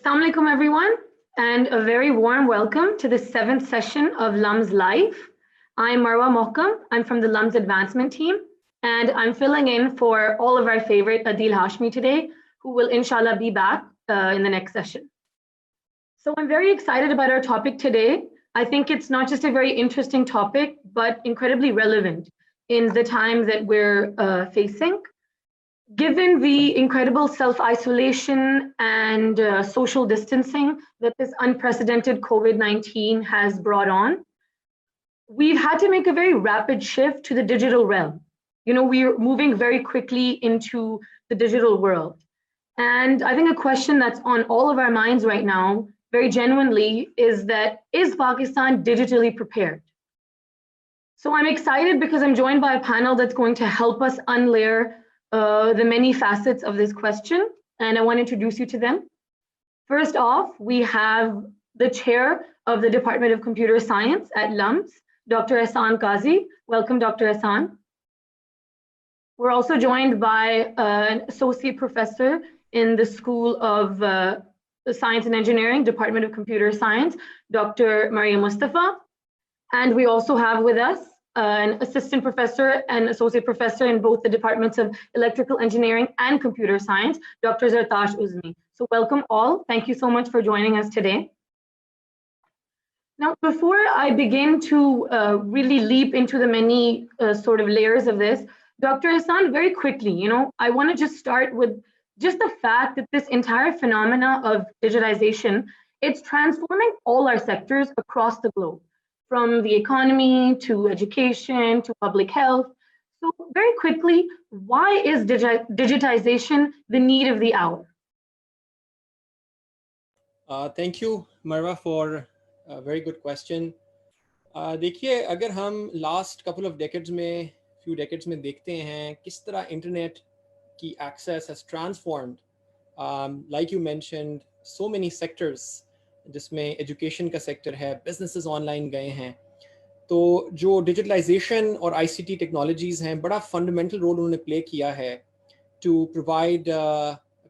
Assalamu alaikum everyone, and a very warm welcome to the 7th session of LUMS Live. I'm Maryam Mustafa. I'm from the LUMS Advancement team, and I'm filling in for all of our favorite Adil Hashmi today, who will inshallah be back in the next session. So I'm very excited about our topic today. I think it's not just a very interesting topic, but incredibly relevant in the times that we're facing. Given the incredible self-isolation and social distancing that this unprecedented COVID-19 has brought on, we've had to make a very rapid shift to the digital realm. You know, we're moving very quickly into the digital world. And I think a question that's on all of our minds right now, very genuinely, is Pakistan digitally prepared? So I'm excited because I'm joined by a panel that's going to help us unlayer the many facets of this question, and I want to introduce you to them. First off, we have the chair of the Department of Computer Science at LUMS, Dr. Ihsan Qazi. Welcome, Dr. Ihsan. We're also joined by an associate professor in the School of Science and Engineering, Department of Computer Science, Dr. Maryam Mustafa. And we also have with us an assistant professor and associate professor in both the departments of electrical engineering and computer science, Dr. Zartash Uzmi. So welcome all. Thank you so much for joining us today. Now, before I begin to really leap into the many sort of layers of this, Dr. Ihsan, very quickly, I want to just start with just the fact that this entire phenomena of digitization, it's transforming all our sectors across the globe, from the economy to education to public health. So very quickly, why is digitization the need of the hour? Thank you, Marwa, for a very good question. देखिए, अगर हम last couple of decades few decades में देखते हैं किस तरह internet की access has transformed, like you mentioned, so many sectors, जिसमें एजुकेशन का सेक्टर है, बिजनेसेस ऑनलाइन गए हैं, तो जो डिजिटलाइजेशन और आईसीटी टेक्नोलॉजीज़ हैं, बड़ा फंडामेंटल रोल उन्होंने प्ले किया है to provide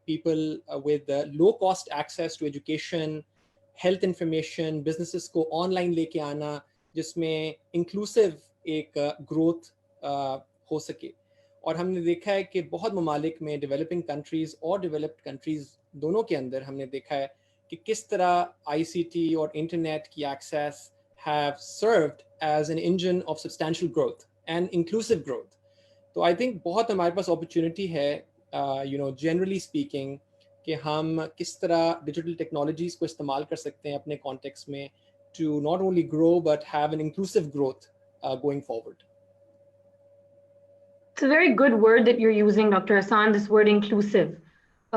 people with low cost access to education, health information, businesses को ऑनलाइन लेके आना, जिसमें इंक्लूसिव एक ग्रोथ हो सके. और हमने देखा है कि बहुत ममालिक में, डेवलपिंग कंट्रीज़ और डेवलप्ड कंट्रीज़ दोनों के अंदर हमने देखा है कि किस तरह आईसीटी और इंटरनेट की access have served as an engine of substantial growth and inclusive growth. तो आई थिंक बहुत हमारे पास अपॉर्चुनिटी है, जनरली स्पीकिंग, कि हम किस तरह डिजिटल टेक्नोलॉजीज़ को इस्तेमाल कर सकते हैं अपने कॉन्टेक्स्ट में to not only grow but have an inclusive growth going forward. It's a very good word that you're using, Dr. Ihsan, this word inclusive.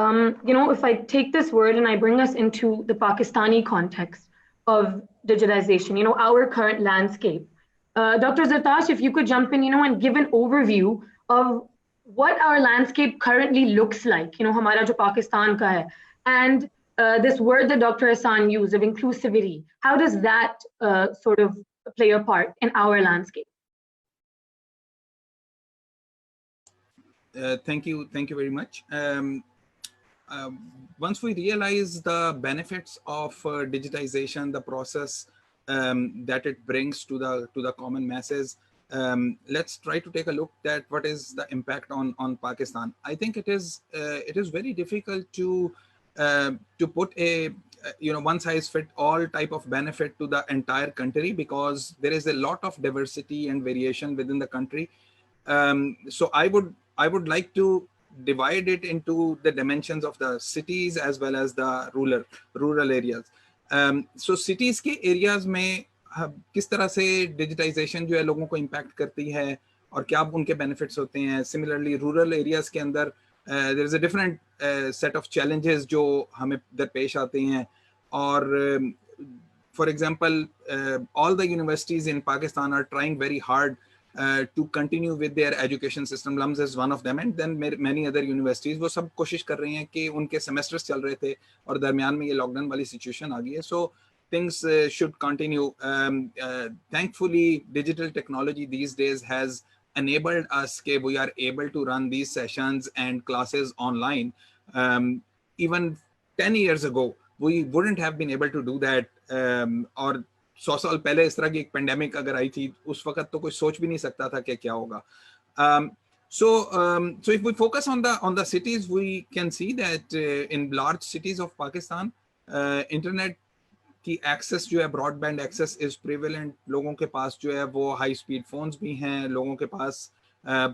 If I take this word and I bring us into the Pakistani context of digitization, our current landscape. Dr. Zartash, if you could jump in, and give an overview of what our landscape currently looks like, hamara jo Pakistan ka hai, and this word that Dr. Ihsan used of inclusivity, how does that sort of play a part in our landscape? Thank you very much. Once we realize the benefits of digitization, the process that it brings to the common masses, let's try to take a look at what is the impact on Pakistan. I think it is very difficult to put a one size fit all type of benefit to the entire country, because there is a lot of diversity and variation within the country. So I would like to divide it into the dimensions of the cities as well as the rural areas. So cities के areas में किस तरह से digitization जो है लोगों को impact करती है और क्या उनके benefits होते हैं. Similarly, rural areas के अंदर there is a different set of challenges जो हमें दरपेश आते हैं. और for example, all the universities in Pakistan are trying very hard to continue with their education system. LUMS is one of them, and then many other universities. वो सब कोशिश कर रही हैं कि उनके semesters चल रहे थे और दरमियान में ये lockdown वाली situation आ गई है. So things should continue. Thankfully, digital technology these days has enabled us that we are able to run these sessions and classes online. Even 10 years ago, we wouldn't have been able to do that. और 100 साल पहले इस तरह की एक pandemic अगर आई थी उस वक्त तो कोई सोच भी नहीं सकता था कि क्या होगा. So if we focus on the cities, we can see that in large cities of Pakistan, internet की access जो है, broadband access is prevalent. लोगों के पास जो है वो high speed phones भी हैं, लोगों के पास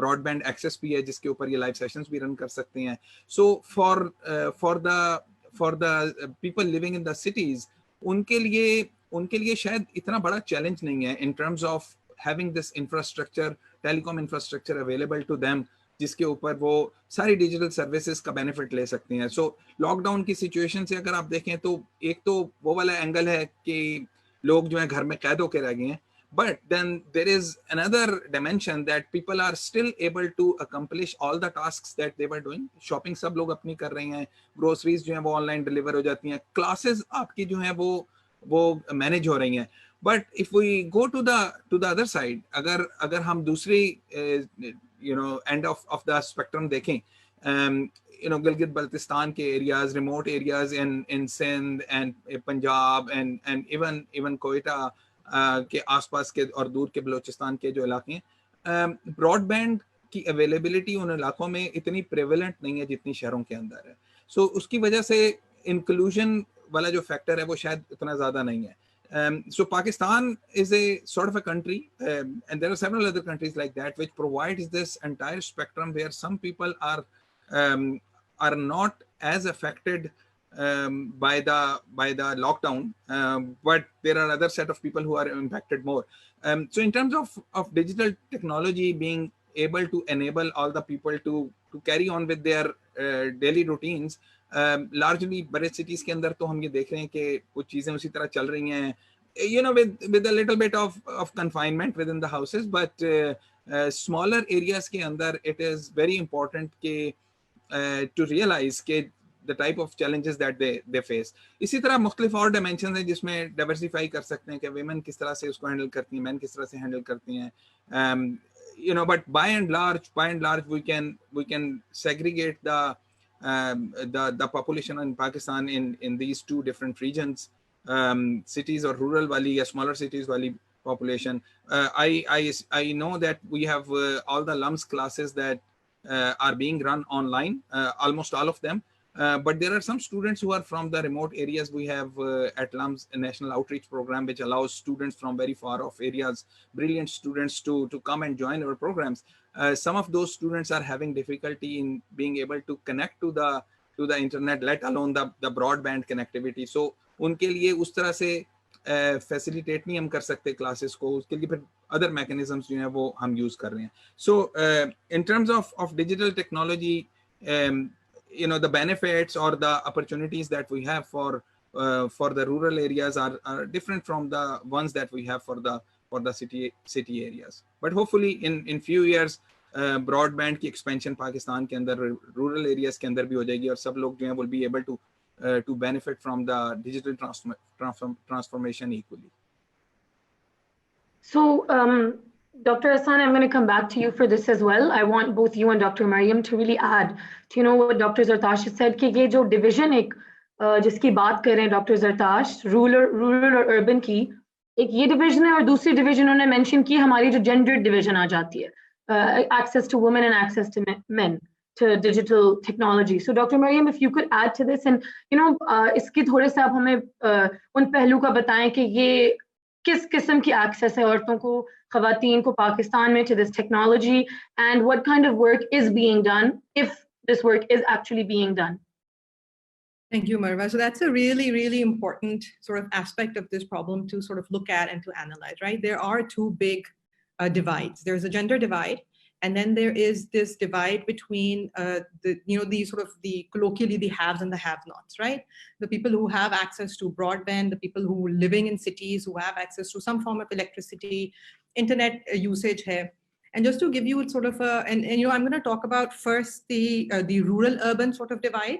broadband access भी है जिसके ऊपर ये live sessions भी run कर सकते हैं. So for the people living in the cities, उनके लिए शायद इतना बड़ा challenge नहीं है in terms of having this infrastructure, telecom infrastructure available to them, जिसके ऊपर वो सारी डिजिटल सर्विसेज का बेनिफिट ले सकते हैं. सो लॉकडाउन की सिचुएशन से अगर आप देखें तो एक तो वो वाला एंगल है कि लोग जो है घर में कैद होकर रह गए हैं, but then there is another dimension that people are still able to accomplish all the tasks that they were doing. Shopping सब लोग अपनी कर रहे हैं, ग्रोसरीज जो है वो ऑनलाइन डिलीवर हो जाती हैं, क्लासेस आपकी जो है वो मैनेज हो रही हैं. But if we go to the other side, अगर हम दूसरी end of the spectrum देखें, गिलगित बल्तिस्तान के areas, remote areas in Sindh and Punjab and even Quetta के आसपास के और दूर के बलोचिस्तान के जो इलाके हैं, ब्रॉडबैंड की अवेलेबिलिटी उन इलाकों में इतनी प्रेवलेंट नहीं है जितनी शहरों के अंदर है. सो उसकी वजह से इंक्लूजन वाला जो फैक्टर है वो शायद उतना ज़्यादा नहीं है. So Pakistan is a sort of a country, and there are several other countries like that which provides this entire spectrum where some people are not as affected by the lockdown, but there are other set of people who are impacted more. So in terms of digital technology being able to enable all the people to carry on with their daily routines, largely बड़े cities के अंदर तो हम ये देख रहे हैं कि कुछ चीजें उसी तरह चल रही हैं, with a little bit of confinement within the houses, but smaller areas के अंदर it is very important to realize कि the type of challenges that they face. इसी तरह मुख्तलिफ और dimensions हैं जिसमें diversify कर सकते हैं कि women किस तरह से उसको handle करती हैं, men किस तरह से handle करती हैं. But by and large we can segregate the population in Pakistan in these two different regions, cities or rural wali or smaller cities wali population. I know that we have all the LUMS classes that are being run online, almost all of them. But there are some students who are from the remote areas. We have at LUMS a national outreach program which allows students from very far off areas, brilliant students, to come and join our programs. Some of those students are having difficulty in being able to connect to the internet, let alone the broadband connectivity. So उनके लिए उस तरह से facilitate नहीं हम कर सकते classes को, उसके लिए फिर other mechanisms जो हैं वो हम use कर रहे हैं. So in terms of digital technology, the benefits or the opportunities that we have for the rural areas are different from the ones that we have for the city areas. But hopefully in few years broadband की expansion Pakistan के अंदर rural areas के अंदर भी हो जाएगी और सब लोग जो हैं will be able to benefit from the digital transformation equally. So Dr. Ihsan, I'm going to come back to you for this as well. I want both you and Dr. Maryam to really add to what Dr. Zartash has said, कि ये जो division एक जिसकी बात कर रहे हैं Dr. Zartash, rural और urban की, एक ये division है और दूसरी division उन्होंने mention की हमारी जो gender division आ जाती है, access to women and access to men to digital technology. So Dr. Maryam, if you could add to this and इसकी थोड़े से आप हमें उन पहलू का बताएं कि ये किस किस्म की access है औरतों को, ख़वातीन को पाकिस्तान में to this technology, and what kind of work is being done if this work is actually being done. Thank you, Marwa. So that's a really, really important sort of aspect of this problem to sort of look at and to analyze, right? There are two big divides. There's a gender divide, and then there is this divide between colloquially the haves and the have-nots, right? The people who have access to broadband, the people who are living in cities, who have access to some form of electricity, internet usage here. And just to give you sort of I'm going to talk about first the rural-urban sort of divide,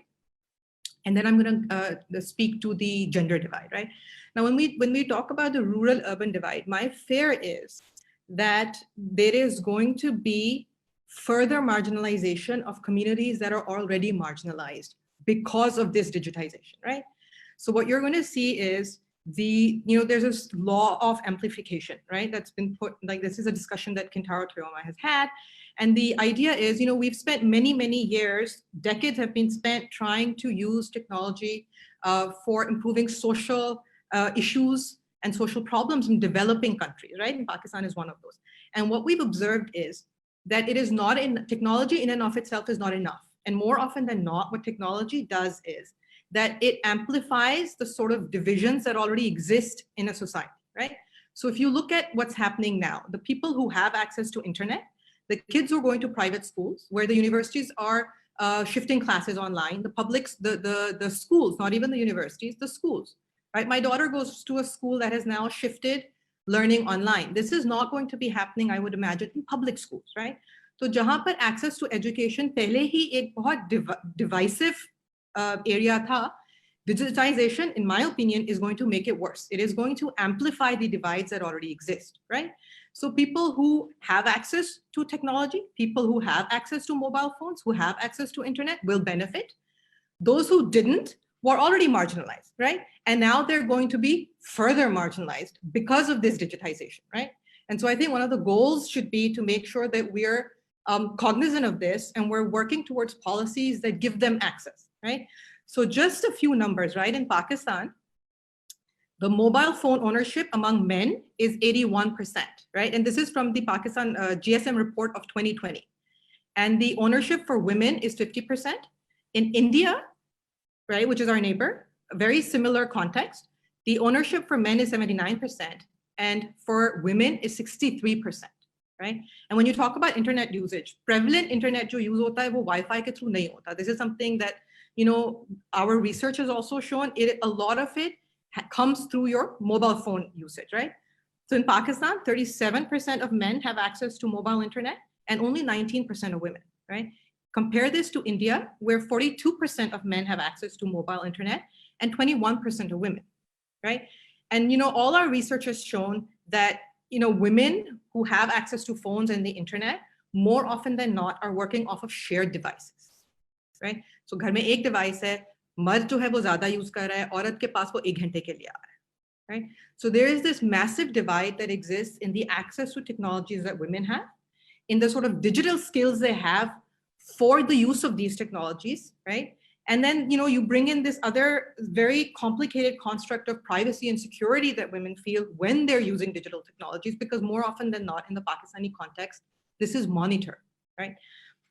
and then I'm going to speak to the gender divide, right? Now, when we talk about the rural-urban divide, my fear is that there is going to be further marginalization of communities that are already marginalized because of this digitization, right? So what you're going to see is there's this law of amplification, right? That's been put, like, this is a discussion that Kintaro Toyama has had. And the idea is, we've spent many years, decades have been spent trying to use technology for improving social issues and social problems in developing countries, right? And Pakistan is one of those. And what we've observed is that it is not technology in and of itself is not enough. And more often than not, what technology does is that it amplifies the sort of divisions that already exist in a society, right? So if you look at what's happening now, the people who have access to internet, the kids who are going to private schools, where the universities are shifting classes online, the schools, not even the universities, the schools, right? My daughter goes to a school that has now shifted learning online. This is not going to be happening, I would imagine, in public schools, right? So jahan par access to education pehle hi ek bahut divisive area tha, digitization, in my opinion, is going to make it worse. It is going to amplify the divides that already exist, right? So people who have access to technology, people who have access to mobile phones, who have access to internet will benefit. Those who didn't were already marginalized, right? And now they're going to be further marginalized because of this digitization, right? And so I think one of the goals should be to make sure that we're cognizant of this and we're working towards policies that give them access, right? So just a few numbers, right? In Pakistan, the mobile phone ownership among men is 81%, right? And this is from the Pakistan GSM report of 2020. And the ownership for women is 50%. In India, right, which is our neighbor, a very similar context, the ownership for men is 79%, and for women is 63%, right? And when you talk about internet usage, prevalent internet jo use hota hai, wo Wi-Fi ke through nahi hota. This is something that, our research has also shown, a lot of it comes through your mobile phone usage, right? So in Pakistan, 37% of men have access to mobile internet and only 19% of women, right? Compare this to India, where 42% of men have access to mobile internet and 21% of women, right? And all our research has shown that women who have access to phones and the internet more often than not are working off of shared devices, right? So घर में एक device है, मर्द जो है वो ज़्यादा use कर रहा है, औरत के पास वो 1 घंटे के लिए आ रहा है, right? So there is this massive divide that exists in the access to technologies that women have, in the sort of digital skills they have for the use of these technologies, right? And then, you bring in this other very complicated construct of privacy and security that women feel when they're using digital technologies, because more often than not in the Pakistani context, this is monitored, right?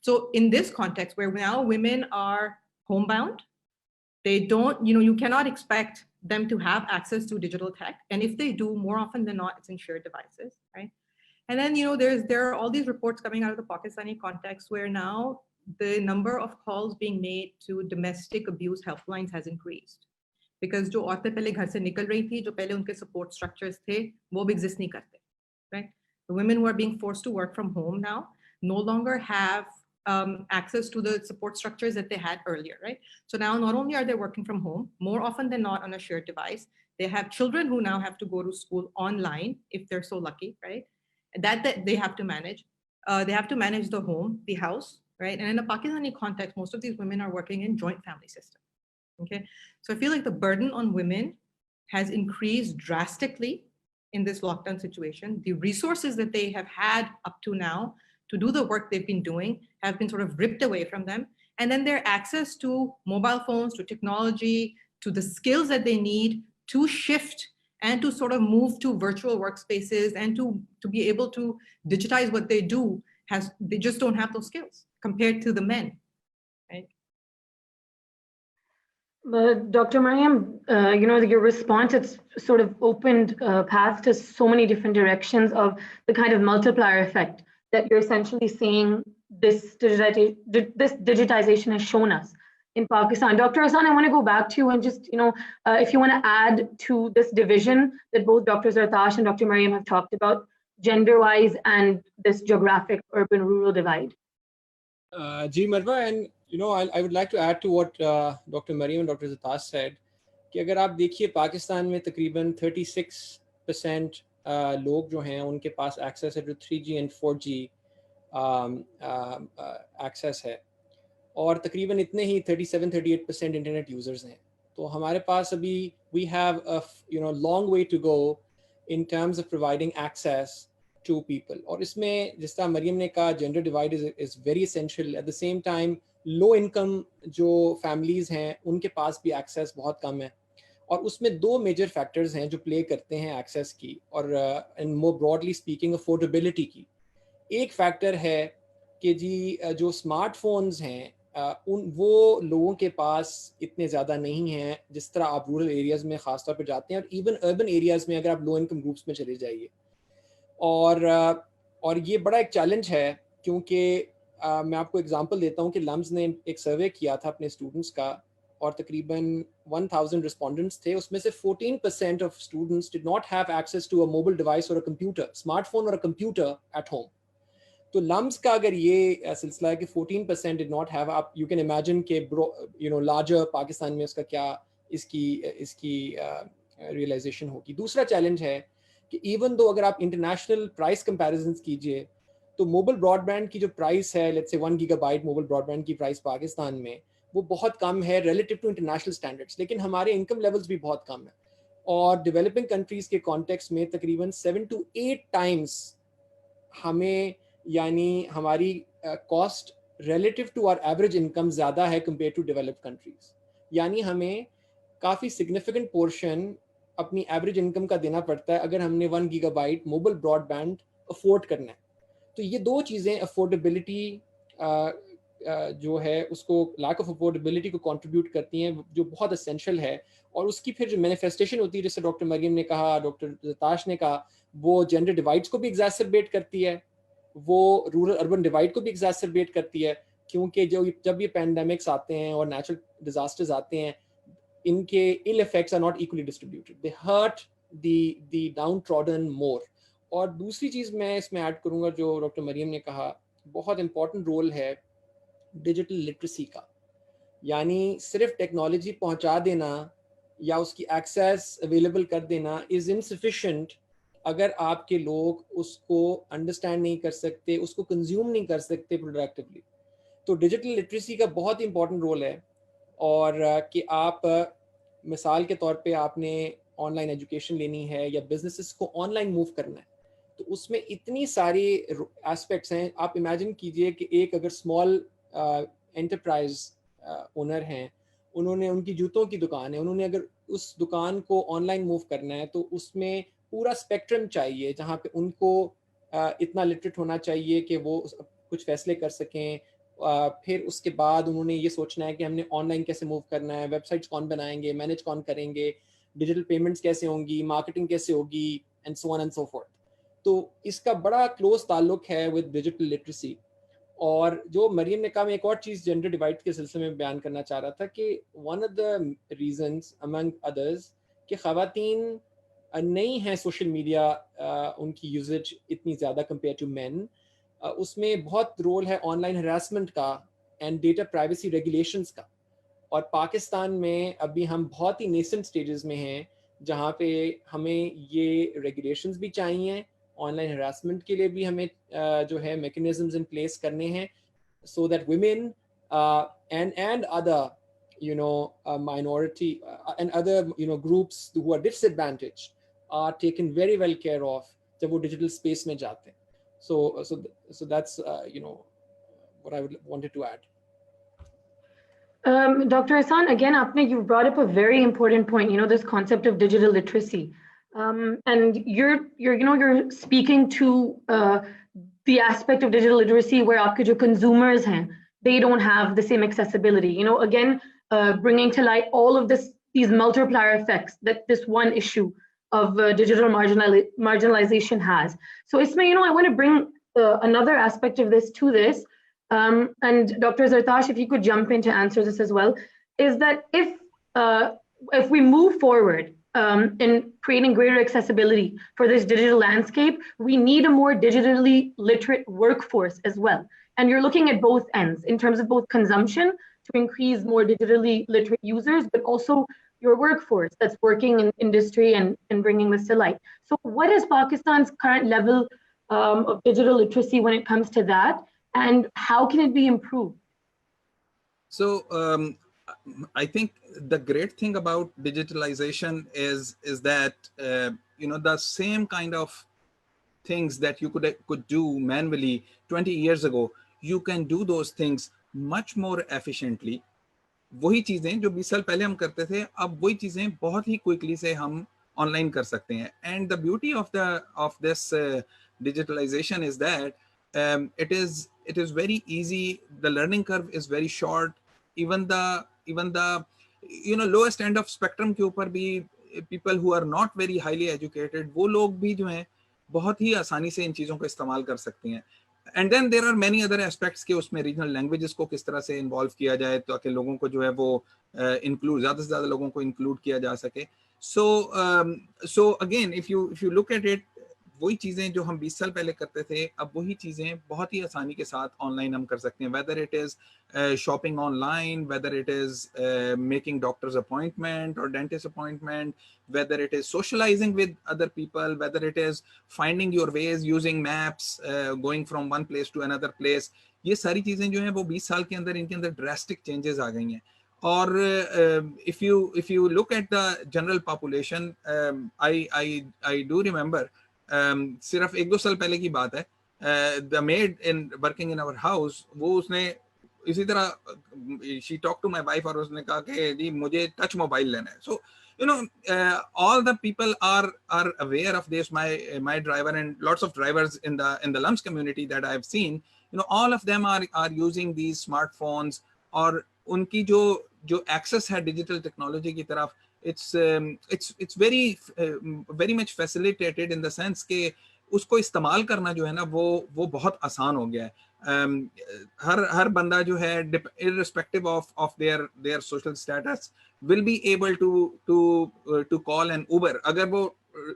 So in this context where now women are homebound, they don't, you cannot expect them to have access to digital tech. And if they do, more often than not, it's in shared devices, right? And then, there are all these reports coming out of the Pakistani context where now the number of calls being made to domestic abuse helplines has increased. Because जो औरतें पहले घर से निकल रही थी, जो पहले उनके support structures थे, वो भी exist नहीं करते, right? The women who are being forced to work from home now no longer have access to the support structures that they had earlier, right? So now not only are they working from home, more often than not on a shared device, they have children who now have to go to school online if they're so lucky, right? That they have to manage. They have to manage the home, the house, right? And in a Pakistani context, most of these women are working in joint family system, okay? So I feel like the burden on women has increased drastically in this lockdown situation. The resources that they have had up to now to do the work they've been doing have been sort of ripped away from them. And then their access to mobile phones, to technology, to the skills that they need to shift and to sort of move to virtual workspaces and to be able to digitize what they do, they just don't have those skills compared to the men, right? But Dr. Maryam, your response, it's sort of opened paths to so many different directions of the kind of multiplier effect that you're essentially saying this digitization has shown us in Pakistan. Dr. Ihsan, I want to go back to you and just, if you want to add to this division that both Dr. Zartash and Dr. Maryam have talked about, gender-wise and this geographic urban-rural divide. Ji Marwa, and I would like to add to what Dr. Maryam and Dr. Zartash said, कि अगर आप देखिए पाकिस्तान में तकरीबन 36% लोग जो हैं उनके पास एक्सेस है जो 3G and 4G एक्सेस है, और तकरीबन इतने ही 37-38% इंटरनेट यूज़र्स हैं. तो हमारे पास अभी we have a long way to go in terms of providing access to people. और इसमें जिस तरह मरियम ने कहा, gender divide is very essential. At the same time, low income जो families हैं उनके पास भी access बहुत कम है, और उसमें दो मेजर फैक्टर्स हैं जो प्ले करते हैं एक्सेस की और and more broadly speaking affordability की. एक फैक्टर है कि जी जो स्मार्टफोन्स हैं वो लोगों के पास इतने ज़्यादा नहीं हैं जिस तरह आप रूरल एरियाज़ में ख़ास तौर पे जाते हैं, और इवन अर्बन एरियाज़ में अगर आप लो इनकम ग्रुप्स में चले जाइए. और ये बड़ा एक चैलेंज है, क्योंकि मैं आपको एग्जांपल देता हूँ कि लम्स ने एक सर्वे किया था अपने स्टूडेंट्स का, और तकरीबन 1000 रिस्पोंडेंट्स थे. उसमें से 14% of students did not have access to a mobile device और अ कंप्यूटर, स्मार्टफोन और अ कंप्यूटर एट होम. तो लम्स का अगर ये सिलसिला है कि 14% डिड नॉट हैव, आप यू कैन इमेजिन के लार्जर पाकिस्तान में उसका क्या इसकी रियलाइजेशन होगी. दूसरा चैलेंज है कि इवन दो अगर आप इंटरनेशनल प्राइस कंपैरिजंस कीजिए तो मोबाइल ब्रॉडबैंड की जो प्राइस है, let's say 1 gigabyte mobile broadband की प्राइस पाकिस्तान में वो बहुत कम है रिलेटिव टू इंटरनेशनल स्टैंडर्ड्स, लेकिन हमारे इनकम लेवल्स भी बहुत कम है. और डेवलपिंग कंट्रीज़ के कॉन्टेक्स्ट में तकरीबन 7 to 8 टाइम्स हमें यानी हमारी cost relative to our average income ज़्यादा है कंपेयर टू डेवलप्ड कंट्रीज़. यानी हमें काफ़ी सिग्निफिकेंट पोर्शन अपनी एवरेज इनकम का देना पड़ता है अगर हमने 1 गीगाबाइट मोबाइल ब्रॉडबैंड अफोर्ड करना है. तो ये दो चीज़ें अफोर्डेबिलिटी जो है उसको, लैक ऑफ अफोर्डेबिलिटी को कंट्रीब्यूट करती हैं, जो बहुत एसेंशियल है. और उसकी फिर जो मैनिफेस्टेशन होती है, जैसे डॉक्टर मरियम ने कहा, डॉक्टर ज़रताश ने कहा, वो जेंडर डिवाइड्स को भी एग्जैसरबेट करती है, वो रूरल अर्बन डिवाइड को भी एग्जैसरबेट करती है. क्योंकि जब ये पैंडेमिक्स आते हैं और नेचुरल डिजास्टर्स आते हैं, इनके ill effects are not equally distributed, they hurt the downtrodden more. और दूसरी चीज़ मैं इसमें ऐड करूँगा जो डॉक्टर मरियम ने कहा, बहुत इंपॉर्टेंट रोल है डिजिटल लिटरेसी का. यानी सिर्फ टेक्नोलॉजी पहुंचा देना या उसकी एक्सेस अवेलेबल कर देना इज़ इनसफिशिएंट अगर आपके लोग उसको अंडरस्टैंड नहीं कर सकते, उसको कंज्यूम नहीं कर सकते प्रोडक्टिवली. तो डिजिटल लिटरेसी का बहुत इंपॉर्टेंट रोल है. और कि आप मिसाल के तौर पे आपने ऑनलाइन एजुकेशन लेनी है या बिजनेसेस को ऑनलाइन मूव करना है, तो उसमें इतनी सारी एस्पेक्ट्स हैं. आप इमेजिन कीजिए कि एक अगर स्मॉल एंटरप्राइज ओनर हैं, उन्होंने, उनकी जूतों की दुकान है, उन्होंने अगर उस दुकान को ऑनलाइन मूव करना है तो उसमें पूरा स्पेक्ट्रम चाहिए, जहाँ पे उनको इतना लिटरेट होना चाहिए कि वो कुछ फैसले कर सकें. फिर उसके बाद उन्होंने ये सोचना है कि हमने ऑनलाइन कैसे मूव करना है, वेबसाइट्स कौन बनाएंगे, मैनेज कौन करेंगे, डिजिटल पेमेंट्स कैसे होंगी, मार्केटिंग कैसे होगी, and so on and so fourth. तो इसका बड़ा क्लोज ताल्लुक है विद डिजिटल लिटरेसी. और जो मरियम ने कहा, मैं एक और चीज़ जेंडर डिवाइड के सिलसिले में बयान करना चाह रहा था कि one of the reasons among others कि ख़वातीन नहीं हैं सोशल मीडिया, उनकी यूजेज इतनी ज़्यादा कंपेयर टू मैन. उसमें बहुत रोल है ऑनलाइन हरासमेंट का एंड डेटा प्राइवेसी रेगुलेशंस का. और पाकिस्तान में अभी हम बहुत ही नेसेंट स्टेजेस में हैं जहाँ पे हमें ये रेगुलेशंस भी चाहिए, ऑनलाइन हरासमेंट के लिए भी हमें जो है मैकेनिज्म्स इन प्लेस करने हैं, so that women and other minority and other groups who are disadvantaged are taken very well care of जब वो डिजिटल स्पेस में जाते हैं. So that's what I wanted to add. Dr. Ihsan, again, you brought up a very important point, this concept of digital literacy. And you're speaking to the aspect of digital literacy where aapke jo consumers hain, they don't have the same accessibility. Again, bringing to light all of these multiplier effects that this one issue of digital marginalization has. So Isma, I want to bring another aspect of this to this. And Dr. Zartash, if you could jump in to answer this as well, is that if we move forward in creating greater accessibility for this digital landscape, we need a more digitally literate workforce as well. And you're looking at both ends in terms of both consumption to increase more digitally literate users, but also your workforce that's working in industry and bringing this to light. So what is Pakistan's current level of digital literacy when it comes to that? And how can it be improved? So I think the great thing about digitalization is that you know, the same kind of things that you could do manually 20 years ago, you can do those things much more efficiently. वही चीजें जो 20 साल पहले हम करते थे, अब वही चीजें बहुत ही क्विकली से हम ऑनलाइन कर सकते हैं. And the beauty of this digitalization is that it is very easy. The learning curve is very short. Even the you know, lowest end of spectrum के ऊपर भी people who are not very highly educated, वो लोग भी जो हैं बहुत ही आसानी से इन चीज़ों को इस्तेमाल कर सकते हैं. And then there are many other aspects के उसमें रीजनल लैंग्वेजेस को किस तरह से इन्वॉल्व किया जाए ताकि लोगों को जो है वो इंक्लूड, ज़्यादा से ज़्यादा लोगों को इंक्लूड किया जा सके. So again if you look at it, वही चीज़ें जो हम 20 साल पहले करते थे, अब वही चीज़ें बहुत ही आसानी के साथ ऑनलाइन हम कर सकते हैं. Whether it is shopping online, whether it is making doctor's appointment or dentist appointment, whether it is socializing with other people, whether it is finding your ways using maps, going from one place to another place. ये सारी चीजें जो हैं वो 20 साल के अंदर इनके अंदर drastic changes आ गई हैं. और if you look at the general population, I do remember सिर्फ 1-2 साल पहले की बात है, the maid in working in our house, वो उसने इसी तरह she talked to my wife और उसने कहा कि जी मुझे टच मोबाइल लेना है. So you know, all the people are aware of this. My driver and lots of drivers in the LUMS community that I've seen, you know, all of them are using these smartphones. और उनकी जो access है digital technology की तरफ, it's very much facilitated in the sense कि उसको इस्तेमाल करना जो है ना वो बहुत आसान हो गया है. हर बंदा जो है irrespective of their social status will be able to call an Uber. अगर वो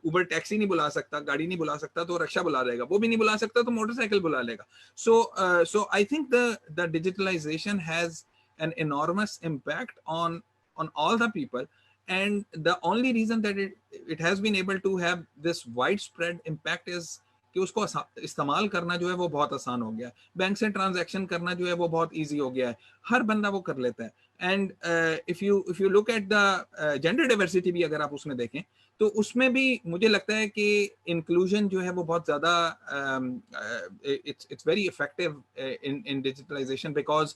Uber टैक्सी नहीं बुला सकता, गाड़ी नहीं बुला सकता, तो रिक्शा बुला लेगा. वो भी नहीं बुला सकता तो मोटरसाइकिल बुला लेगा. So I think the digitalization has an enormous impact on all the people, and the only reason that it has been able to have this widespread impact is कि उसको इस्तेमाल करना जो है वो बहुत आसान हो गया है. बैंक से ट्रांजैक्शन करना जो है वो बहुत इजी हो गया है, हर बंदा वो कर लेता है. And if you look at the gender diversity भी अगर आप उसमें देखें तो उसमें भी मुझे लगता है कि इंक्लूजन जो है वो बहुत ज़्यादा it's very effective in digitalization because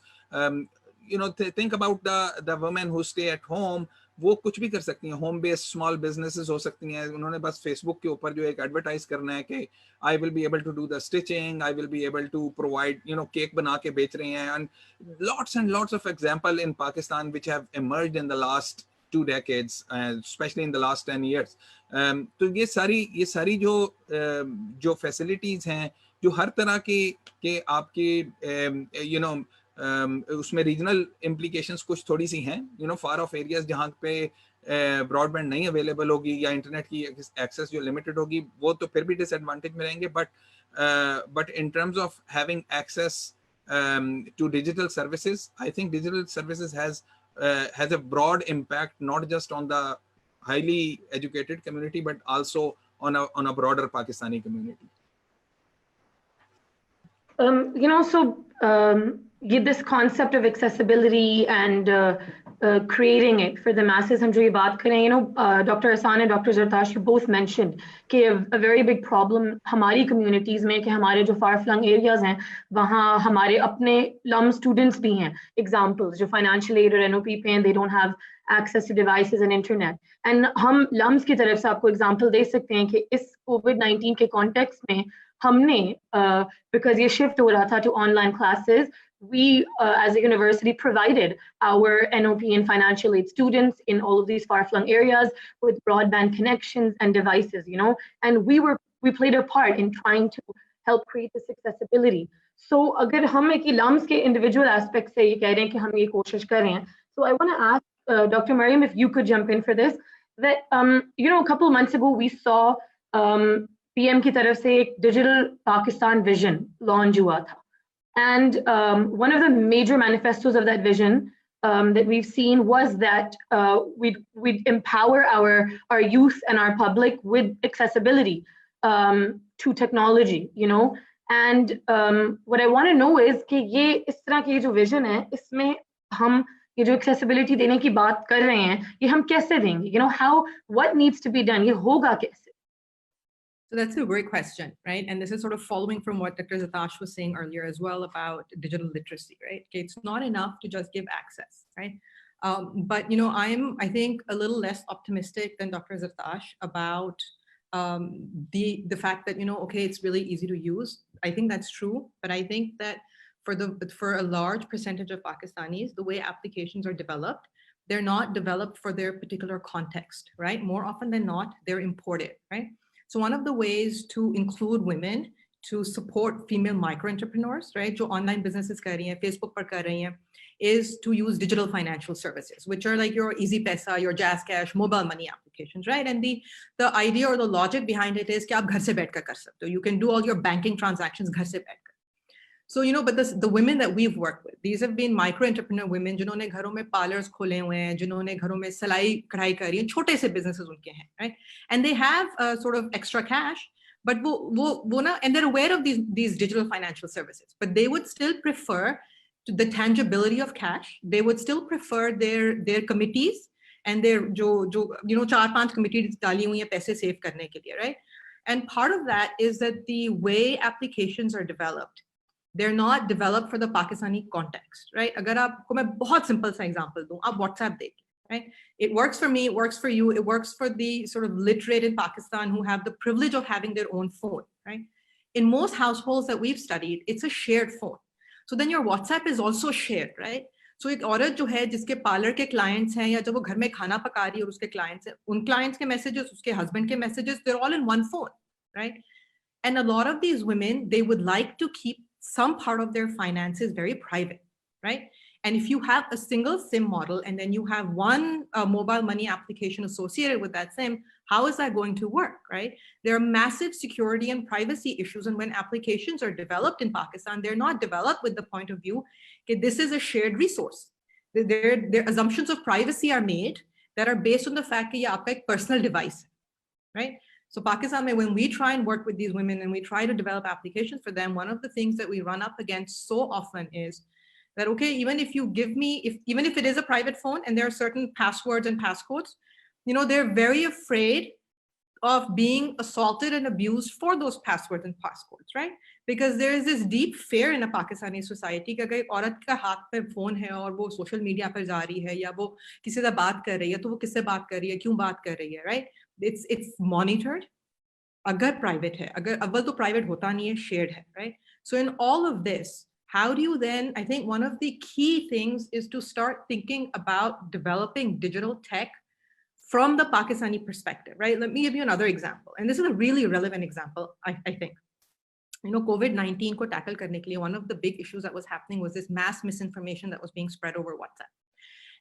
you know, think about the women who stay at home. वो कुछ भी कर सकती हैं, होम बेस्ड स्मॉल बिजनेसेस हो सकती हैं. उन्होंने बस फेसबुक के ऊपर जो एक एडवर्टाइज करना है कि I will be able to do the stitching, I will be able to provide, you know, cake बना के बेच रहे हैं. And lots of example in Pakistan which have emerged in the last 2 decades, especially in the last 10 years. तो ये सारी जो facilities हैं, जो हर तरह के आपके यू नो उसमें रीजनल इम्प्लीकेशंस कुछ थोड़ी सी हैं. You know, far of areas जहाँ पे ब्रॉडबैंड नहीं अवेलेबल होगी या इंटरनेट की एक्सेस जो लिमिटेड होगी, वो तो फिर भी डिसएडवांटेज में रहेंगे. But in terms of having access to digital services, I think digital services has a broad impact not just on the highly educated community but also on a broader Pakistani community. You know, so this concept of accessibility and creating it for the masses, हम जो ये बात करें, you know, Dr. Ihsan and Dr. Zartash, you both mentioned कि a very big problem हमारी communities में कि हमारे जो far flung areas हैं, वहाँ हमारे अपने LUMS students भी हैं. Examples जो financial aid और NOP पे हैं, they don't have access to devices and internet. And हम LUMS की तरफ से आपको example दे सकते हैं कि इस COVID-19 के context में हमने because ये shift हो रहा था to online classes, we as a university provided our NOP and financial aid students in all of these far-flung areas with broadband connections and devices, you know, and we played a part in trying to help create this accessibility. So अगर हम एक LUMS के individual aspect से ये कह रहे हैं कि हम ये कोशिश कर रहे हैं, so I want to ask Dr. Maryam if you could jump in for this, that you know, a couple of months ago we saw PM की तरफ से एक digital Pakistan vision launch हुआ था. And one of the major manifestos of that vision that we've seen was that we'd empower our youth and our public with accessibility to technology, you know. And what I want to know is कि ये इस तरह की जो vision है, इसमें हम ये जो accessibility देने की बात कर रहे हैं, ये हम कैसे देंगे? You know, how, what needs to be done? ये होगा कैसे? So that's a great question, right? And this is sort of following from what Dr. Zartash was saying earlier as well about digital literacy, right? Okay, it's not enough to just give access, right? But you know, I think a little less optimistic than Dr. Zartash about the fact that, you know, okay, it's really easy to use. I think that's true, but I think that for a large percentage of Pakistanis, the way applications are developed, they're not developed for their particular context, right? More often than not, they're imported, right? So one of the ways to include women, to support female micro-entrepreneurs, right, जो online businesses कर रही हैं, Facebook पर कर रही हैं, is to use digital financial services, which are like your Easy Pesa, your Jazz Cash, mobile money applications, right? And the idea or the logic behind it is कि आप घर से बैठकर कर सकते हो. You can do all your banking transactions घर से बैठकर. So, you know, but the women that we've worked with, these have been micro-entrepreneur women, जिन्होंने घरों में parlors खोले हुए हैं, जिन्होंने घरों में सिलाई कढ़ाई कर रही हैं, छोटे से businesses उनके हैं, right? And they have sort of extra cash, but वो ना, and they're aware of these digital financial services, but they would still prefer the tangibility of cash. They would still prefer their committees and their जो you know 4-5 committees डाली हुई हैं पैसे save करने के लिए, right? And part of that is that the way applications are developed, they're not developed for the Pakistani context, right? अगर आपको मैं बहुत simple सा example दूँ, आप WhatsApp देखिए, right? It works for me, it works for you, it works for the sort of literate in Pakistan who have the privilege of having their own phone, right? In most households that we've studied, it's a shared phone. So then your WhatsApp is also shared, right? So एक औरत जो है जिसके parlour के clients हैं या जब वो घर में खाना पका रही है और उसके clients हैं, उन clients के messages, उसके husband के messages, they're all in one phone, right? And a lot of these women, they would like to keep some part of their finances very private, right? And if you have a single SIM model and then you have one mobile money application associated with that SIM, how is that going to work, right? There are massive security and privacy issues. And when applications are developed in Pakistan, they're not developed with the point of view that this is a shared resource. Their assumptions of privacy are made that are based on the fact that you have a personal device, right? So Pakistan, when we try and work with these women and we try to develop applications for them, one of the things that we run up against so often is that, okay, even if you give me, even if it is a private phone and there are certain passwords and passcodes, you know, they're very afraid of being assaulted and abused for those passwords and passcodes, right? Because there is this deep fear in a Pakistani society कि अगर एक औरत का हाथ पे phone है और वो सोशल मीडिया पर जा रही है या वो किसी से बात कर रही है तो वो किससे बात कर रही है, क्यों बात कर रही है, right? It's monitored. अगर private है, अगर अव्वल तो private होता नहीं है, shared है, right? So in all of this, how do you then, I think one of the key things is to start thinking about developing digital tech from the Pakistani perspective, right? Let me give you another example. And this is a really relevant example, I think. You know, COVID-19 ko tackle karne ke liye, one of the big issues that was happening was this mass misinformation that was being spread over WhatsApp.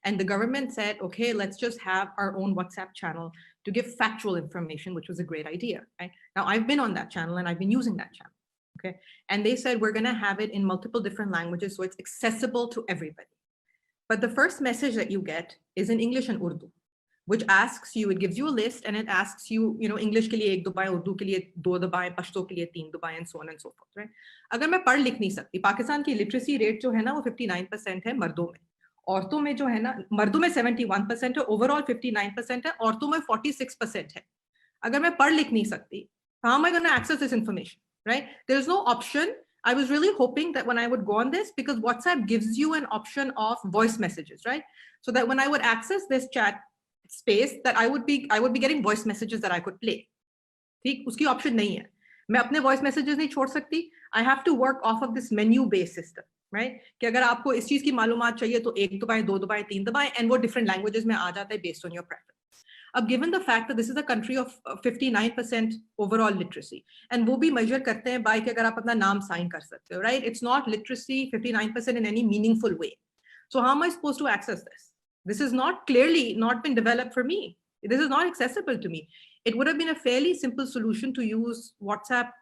And the government said, okay, let's just have our own WhatsApp channel to give factual information, which was a great idea, right? Now, I've been on that channel and I've been using that channel, okay? And they said, we're gonna have it in multiple different languages so it's accessible to everybody. But the first message that you get is in English and Urdu, which asks you, it gives you a list and it asks you, you know, English ke liye 1 dabaye, Urdu ke liye 2 dabaye, Pashto ke liye 3 dabaye, and so on and so forth, right? Agar main padh likh nahi sakti, Pakistan ki literacy rate jo hai na, wo 59% hai mardon mein. औरतों में जो है ना, मर्दों में 71% है, overall 59% है, औरतों में 46% है. अगर मैं पढ़ लिख नहीं सकती, how am I going to access this information, right? There's no option. I was really hoping that when I would go on this, because WhatsApp gives you an option of voice messages, right? So that when I would access this chat space, that I would be getting voice messages that I could play. ठीक, उसकी option नहीं है. मैं अपने voice messages नहीं छोड़ सकती. I have to work off of this menu-based system. Right? कि अगर आपको इस चीज की मालूमात चाहिए तो 1 दबाएं, 2 दबाएं, 3 दबाएं, and वो different languages में आ जाता है based on your preference. अब given the fact that this is a country of 59% overall literacy, and वो भी measure करते हैं by कि अगर आप अपना नाम sign कर सकते हो, right? It's not literacy 59% in any meaningful way. So how am I supposed to access this? This is not clearly not been developed for me. This is not accessible to me. It would have been a fairly simple solution to use WhatsApp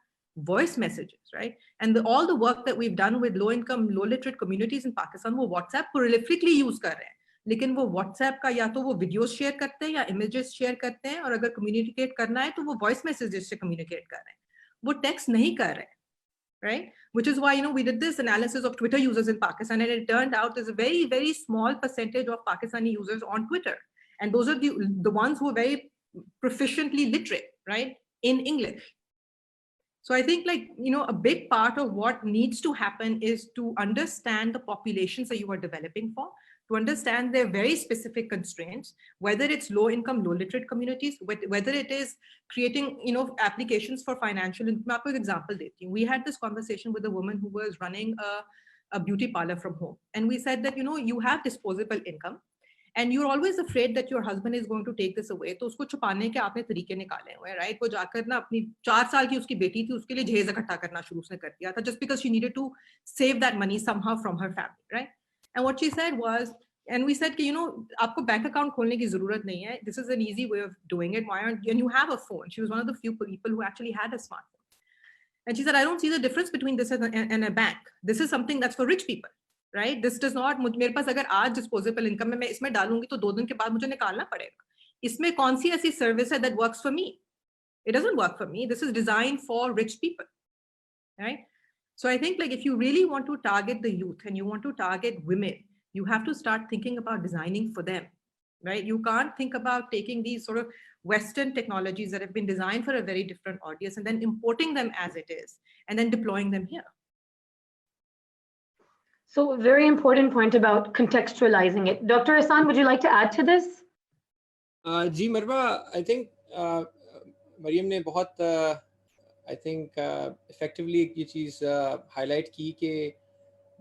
voice messages, right? And all the work that we've done with low-income, low-literate communities in Pakistan, वो WhatsApp prolifically use कर रहे हैं, लेकिन वो WhatsApp का या तो वो videos share करते हैं या images share करते हैं, और अगर communicate करना है तो वो voice messages से communicate कर रहे हैं, वो text नहीं कर रहे हैं. right? Which is why, we did this analysis of Twitter users in Pakistan, and it turned out there's a very, very small percentage of Pakistani users on Twitter. And those are the ones who are very proficiently literate, right, in English. So I think, like, a big part of what needs to happen is to understand the populations that you are developing for, to understand their very specific constraints, whether it's low income, low literate communities, whether it is creating, applications for financial. मैं आपको एक example देती हूँ. We had this conversation with a woman who was running a beauty parlor from home. And we said that, you have disposable income, and you're always afraid that your husband is going to take this away. तो उसको छुपाने के आपने तरीके निकाले हुए, right? वो जाकर ना अपनी 4 साल की उसकी बेटी थी, उसके लिए जहेज इकट्ठा करना शुरू उसने कर दिया था, just because she needed to save that money somehow from her family, right? And what she said was, and we said कि आपको बैंक अकाउंट खोलने की जरूरत नहीं है. This is an easy way of doing it. Why aren't, and you have a phone. She was one of the few people who actually had a smartphone. And she said, I don't see the difference between this and a bank. This is something that's for rich people. Right? This does not, मेरे पास अगर आज disposable income है, मैं इसमें डालूंगी तो 2 दिन के बाद मुझे निकालना पड़ेगा. इसमें कौन सी ऐसी service है that works for me? It doesn't work for me. This is designed for rich people, right? So I think, like, if you really want to target the youth and you want to target women, you have to start thinking about designing for them, right? You can't think about taking these sort of Western technologies that have been designed for a very different audience and then importing them as it is and then deploying them here. So a very important point about contextualizing it. Dr. Ihsan, would you like to add to this? जी मरवा, I think Maryam ने बहुत I think effectively ये चीज़ highlight की कि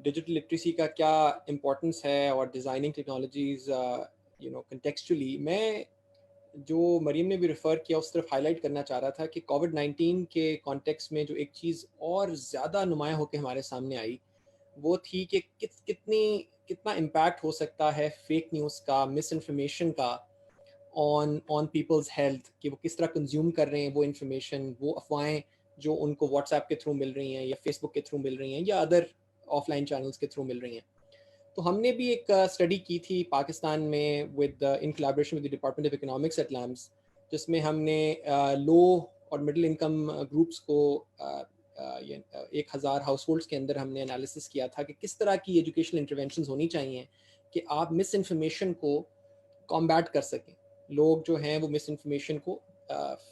digital literacy का क्या importance है और designing technologies contextually. मैं जो मरियम ने भी refer किया उस तरफ highlight करना चाह रहा था कि COVID-19 के context में जो एक चीज़ और ज़्यादा नुमायाँ होकर हमारे सामने आई वो थी कि कितना इम्पैक्ट हो सकता है फेक न्यूज़ का, मिस इन्फॉर्मेशन का ऑन पीपल्स हेल्थ, कि वो किस तरह कंज्यूम कर रहे हैं वो इन्फॉर्मेशन, वो अफवाहें जो उनको व्हाट्सएप के थ्रू मिल रही हैं या फेसबुक के थ्रू मिल रही हैं या अदर ऑफलाइन चैनल्स के थ्रू मिल रही हैं. तो हमने भी एक स्टडी की थी पाकिस्तान में with in collaboration with the department of economics at LUMS, जिसमें हमने लो और मिडिल इनकम ग्रुप्स को 1000 हाउस होल्ड्स के अंदर हमने एनालिसिस किया था कि किस तरह की एजुकेशनल इंटरवेंशंस होनी चाहिए कि आप मिस इन्फॉर्मेशन को कॉम्बैट कर सकें. लोग जो हैं वो मिस इन्फॉर्मेशन को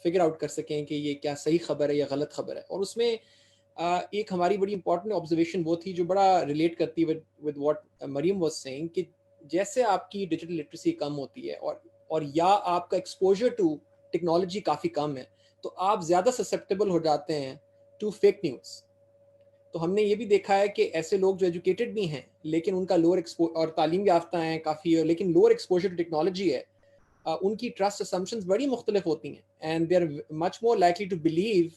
फिगर आउट कर सकें कि ये क्या सही खबर है या गलत खबर है. और उसमें एक हमारी बड़ी इंपॉर्टेंट ऑब्जर्वेशन वो थी जो बड़ा रिलेट करती है with what Maryam was saying कि जैसे आपकी डिजिटल लिटरेसी कम होती है और या आपका एक्सपोजर टू टेक्नोलॉजी काफ़ी कम है तो आप ज़्यादा ससेप्टेबल हो जाते हैं टू फेक न्यूज़. तो हमने ये भी देखा है कि ऐसे लोग जो एजुकेटेड भी हैं लेकिन उनका लोअर और तालीम याफ्ता हैं काफ़ी, लेकिन लोअर एक्सपोजर टू टेक्नोलॉजी है, उनकी ट्रस्ट असम्पशंस बड़ी मुख्तलिफ होती हैं and they are much more likely to believe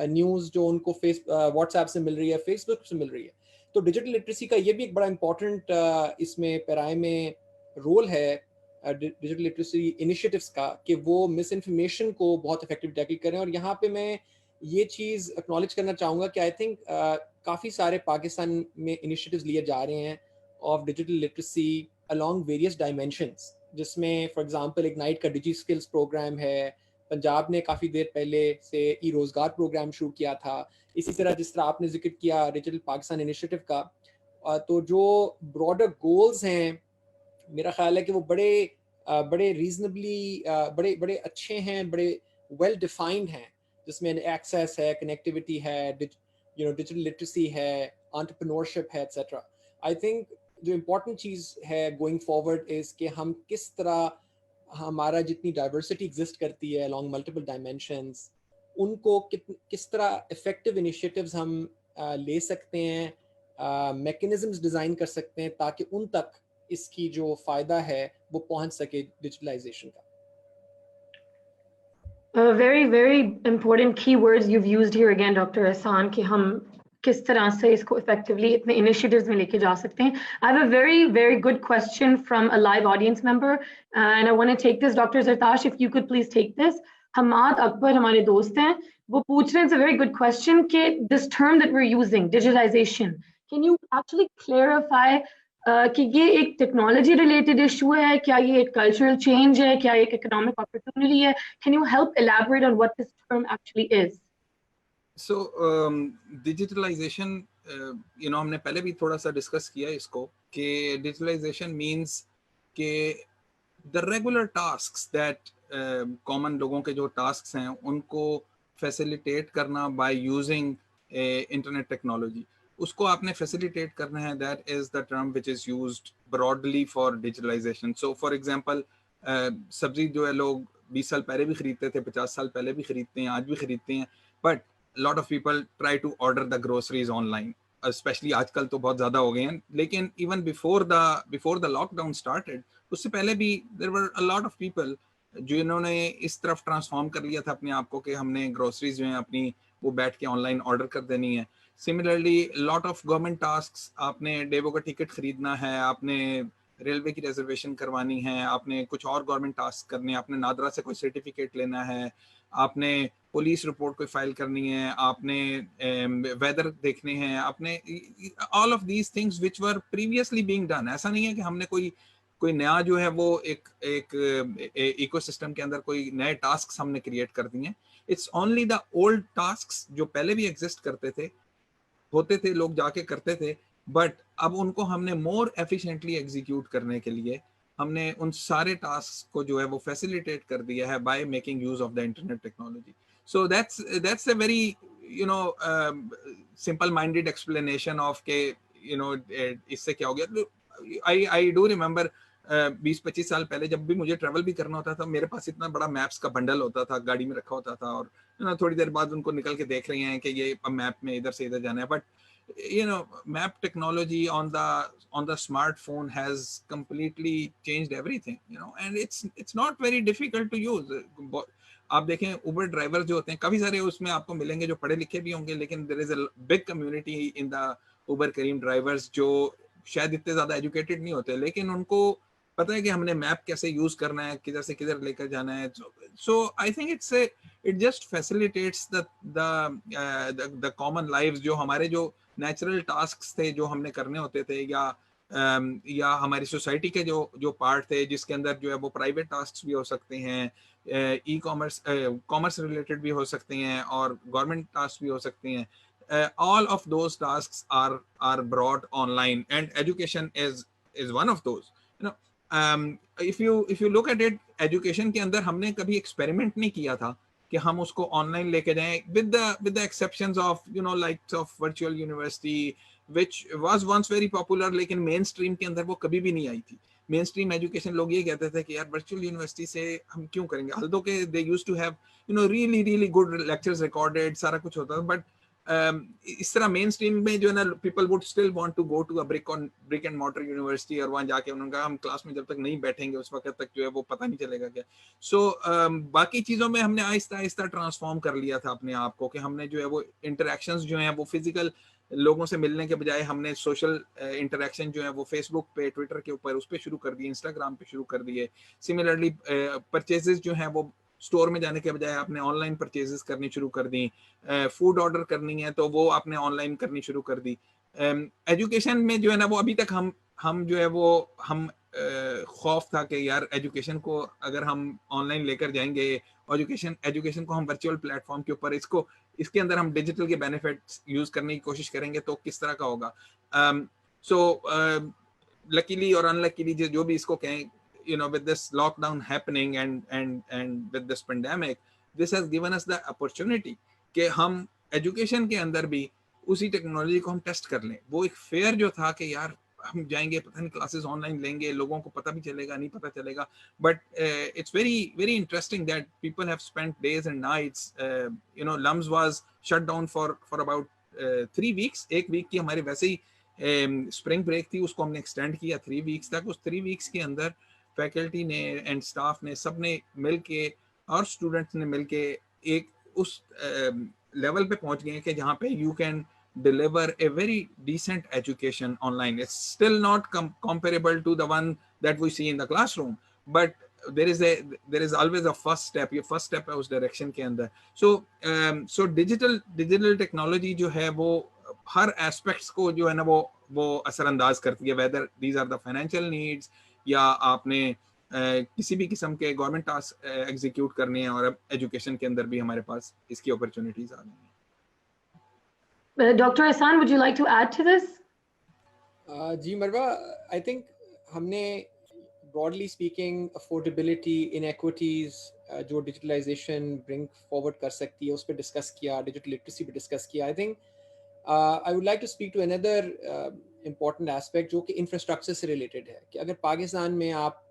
news जो उनको व्हाट्सएप से मिल रही है, फेसबुक से मिल रही है. तो डिजिटल लिटरेसी का ये भी एक बड़ा इंपॉर्टेंट इसमें पैराए में रोल है डिजिटल लिटरेसी इनिशिएटिव्स का कि वो मिस इन्फॉर्मेशन को बहुत इफेक्टिव टैकल करें. और यहाँ पे मैं ये चीज़ एक्नॉलेज करना चाहूँगा कि आई थिंक काफ़ी सारे पाकिस्तान में इनिशिएटिव्स लिए जा रहे हैं of digital literacy along various dimensions, जिसमें फॉर एग्जांपल इग्नाइट का डिजी स्किल्स प्रोग्राम है, पंजाब ने काफ़ी देर पहले से ई रोज़गार प्रोग्राम शुरू किया था. इसी तरह जिस तरह आपने जिक्र किया डिजिटल पाकिस्तान इनिशिएटिव का, तो जो ब्रॉडर गोल्स हैं मेरा ख्याल है कि वो बड़े रीजनेबली बड़े अच्छे हैं, बड़े वेल डिफाइंड हैं, जिसमें एक्सेस है, कनेक्टिविटी है, डिजिटल लिटरेसी है, एंटरप्रेन्योरशिप है, एटसेट्रा. आई थिंक जो इम्पोर्टेंट चीज़ है गोइंग फॉरवर्ड इज़ कि हम किस तरह हमारा जितनी डाइवर्सिटी एग्जिस्ट करती है अलॉन्ग मल्टीपल डायमेंशंस, उनको किस तरह इफेक्टिव इनिशिएटिव्स हम ले सकते हैं, मैकेनिज्म्स डिज़ाइन कर सकते हैं ताकि उन तक इसकी जो फ़ायदा है वो पहुंच सके डिजिटलाइजेशन का. Very, very important keywords you've used here again, Dr. Ihsan, कि हम किस तरह से इसको effectively इतने initiatives में लेके जा सकते हैं. I have a very, very good question from a live audience member, and I want to take this. Dr. Zartash, if you could please take this. Hamad Akbar, हमारे दोस्त हैं, वो पूछ रहे हैं, it's a very good question, कि this term that we're using, digitization, can you actually clarify कि ये एक टेक्नोलॉजी रिलेटेड इशू है, क्या ये एक कल्चरल चेंज है, क्या एक इकोनॉमिक अपॉर्चुनिटी है? Can you help elaborate on what this term actually is? So digitalization हमने पहले भी थोड़ा सा डिस्कस किया इसको कि डिजिटलाइजेशन मींस कि the regular tasks that common लोगों के जो टास्क्स हैं उनको फैसिलिटेट करना बाय यूजिंग इंटरनेट टेक्नोलॉजी, उसको आपने फैसिलिटेट करना है. That is the term which is used broadly for digitalization. So for example सब्जी जो है लोग 20 साल पहले भी खरीदते थे, 50 साल पहले भी खरीदते हैं, आज भी खरीदते हैं, but lot of people try to order the groceries online, especially आजकल तो बहुत ज़्यादा हो गए हैं, लेकिन even before the lockdown started, उससे पहले भी there were a lot of people जिन्होंने इस तरफ ट्रांसफॉर्म कर लिया था अपने आप को कि हमने ग्रोसरीज जो हैं अपनी वो बैठ के ऑनलाइन ऑर्डर कर देनी है. Similarly lot of government tasks, आपने डेवो का टिकट खरीदना है, आपने रेलवे की रिजर्वेशन करवानी है, आपने कुछ और गवर्नमेंट टास्क करने हैं, आपने नादरा से कोई सर्टिफिकेट लेना है, आपने पुलिस रिपोर्ट कोई फाइल करनी है, आपने वेदर देखने हैं, आपने all of these things which were previously being done. ऐसा नहीं है कि हमने कोई नया जो है वो एक इकोसिस्टम के अंदर कोई नए टास्क हमने क्रिएट कर दिए. It's only the old task जो पहले भी एग्जिस्ट करते थे, होते थे, लोग जाके करते थे, बट अब उनको हमने मोर एफिशिएंटली एग्जीक्यूट करने के लिए हमने उन सारे टास्क को जो है वो फैसिलिटेट कर दिया है by making use of the internet technology. So that's a very simple minded explanation of के इससे क्या हो गया. आई डू रिमेम्बर 20-25 साल पहले जब भी मुझे ट्रैवल भी करना होता था, मेरे पास इतना बड़ा मैप्स का बंडल होता था, गाड़ी में रखा होता था, और थोड़ी देर बाद उनको निकल के देख रहे हैं कि ये मैप में इधर से इधर जाना है. But map technology on the smartphone has completely changed everything, and it's not very difficult to use. आप देखें उबर ड्राइवर जो होते हैं, काफी सारे उसमें आपको मिलेंगे जो पढ़े लिखे भी होंगे, लेकिन there is a big community in the Uber Careem drivers जो शायद इतने ज्यादा एजुकेटेड नहीं होते, लेकिन उनको पता है कि हमने मैप कैसे यूज करना है, किधर से किधर लेकर जाना है. So I think it just facilitates the common lives. जो हमारे जो नेचुरल टास्क्स थे जो हमने करने होते थे, या हमारी सोसाइटी के जो पार्ट थे जिसके अंदर जो है वो प्राइवेट टास्क भी हो सकते हैं, ई कॉमर्स रिलेटेड भी हो सकते हैं, और गवर्नमेंट टास्क भी हो सकते हैं. All of those tasks are brought online, and education is one of those. If you look at it, education के अंदर हमने कभी एक्सपेरिमेंट नहीं किया था कि हम उसको ऑनलाइन लेके जाएं, with the exceptions of likes of virtual university which was once very popular, लेकिन मेन स्ट्रीम के अंदर वो कभी भी नहीं आई थी. मेन स्ट्रीम एजुकेशन लोग ये कहते थे कि यार वर्चुअल यूनिवर्सिटी से हम क्यों करेंगे, although के they used to have really good lectures recorded, सारा कुछ होता था, बट इस तरह मेन स्ट्रीम में जो है ना, people would still want to go to a brick and mortar university, और वहां जाके उन्होंने कहा हम क्लास में जब तक नहीं बैठेंगे उस वक्त तक जो है वो पता नहीं चलेगा क्या. सो बाकी चीज़ों में हमने आहिस्ता आहिस्ता ट्रांसफॉर्म कर लिया था अपने आप को, कि हमने जो है वो इंटरेक्शंस जो हैं वो फिजिकल लोगों से मिलने के बजाय हमने सोशल इंटरेक्शन जो है वो फेसबुक पे, ट्विटर के ऊपर उस पर शुरू कर दिए, इंस्टाग्राम पे शुरू कर दिए. सिमिलरली परचेजेस जो हैं वो स्टोर में जाने के बजाय आपने ऑनलाइन परचेजेस करनी शुरू कर दी. फूड ऑर्डर करनी है तो वो आपने ऑनलाइन करनी शुरू कर दी. एजुकेशन में जो है ना वो अभी तक हम जो है वो हम खौफ था कि यार एजुकेशन को अगर हम ऑनलाइन लेकर जाएंगे, एजुकेशन को हम वर्चुअल प्लेटफॉर्म के ऊपर इसके अंदर हम डिजिटल के बेनिफिट्स यूज करने की कोशिश करेंगे तो किस तरह का होगा. लकीली और अनलकीली जो भी इसको कहें, with this lockdown happening and with this pandemic, this has given us the opportunity कि हम एजुकेशन के अंदर भी उसी टेक्नोलॉजी को हम टेस्ट कर लें. वो एक फेयर जो था कि यार हम जाएंगे, पता नहीं क्लासेस ऑनलाइन लेंगे, लोगों को पता भी चलेगा नहीं पता चलेगा, but it's very interesting that people have spent days and nights. LUMS was shut down for about 3 weeks. एक वीक की हमारी वैसे ही स्प्रिंग ब्रेक थी, उसको हमने एक्सटेंड किया 3 वीक्स तक. उस 3 वीक्स के अंदर फैकल्टी ने एंड स्टाफ ने सब ने मिल के और स्टूडेंट्स ने मिल के एक उस लेवल पे पहुंच गए कि जहाँ पे you can deliver a very decent education online. It's still not comparable to the one that we see in the classroom, but there is always a first step. Your first step है उस direction के अंदर. So digital technology जो है वो हर aspects को जो है ना वो असरअंदाज करती है, whether these are the financial needs या आपने किसी भी किस्म के गवर्नमेंट टास्क एग्जीक्यूट करने हैं, और अब एजुकेशन के अंदर भी हमारे पास इसकी अपॉर्चुनिटीज आ गई हैं. Dr. Ihsan, would you like to add to this? जी मरवा, I think हमने broadly speaking affordability, inequities जो digitalization bring forward कर सकती है उस पर discuss किया, digital literacy पे discuss किया. I think I would like to speak to another important aspect जो कि infrastructure से related है कि अगर पाकिस्तान में आप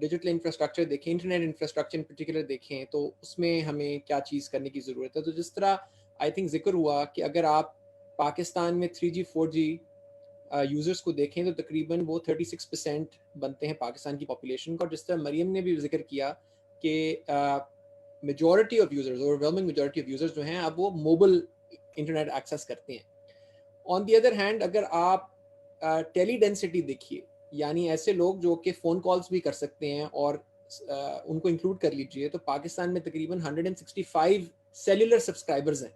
digital infrastructure देखें, internet infrastructure in particular देखें तो उसमें हमें क्या चीज़ करने की ज़रूरत है. तो जिस तरह I think जिक्र हुआ कि अगर आप पाकिस्तान में 3G 4G यूज़र्स को देखें तो तकरीबन वो 36% बनते हैं पाकिस्तान की पॉपुलेशन का. और जिस तरह मरियम ने भी जिक्र किया कि majority of users, overwhelming majority of users जो हैं अब वो मोबाइल इंटरनेट एक्सेस करते हैं. ऑन दी अदर हैंड अगर आप टेली डेंसिटी देखिए, यानी ऐसे लोग जो कि फ़ोन कॉल्स भी कर सकते हैं और उनको इंक्लूड कर लीजिए, तो पाकिस्तान में तकरीबन 165 सेलुलर सब्सक्राइबर्स हैं.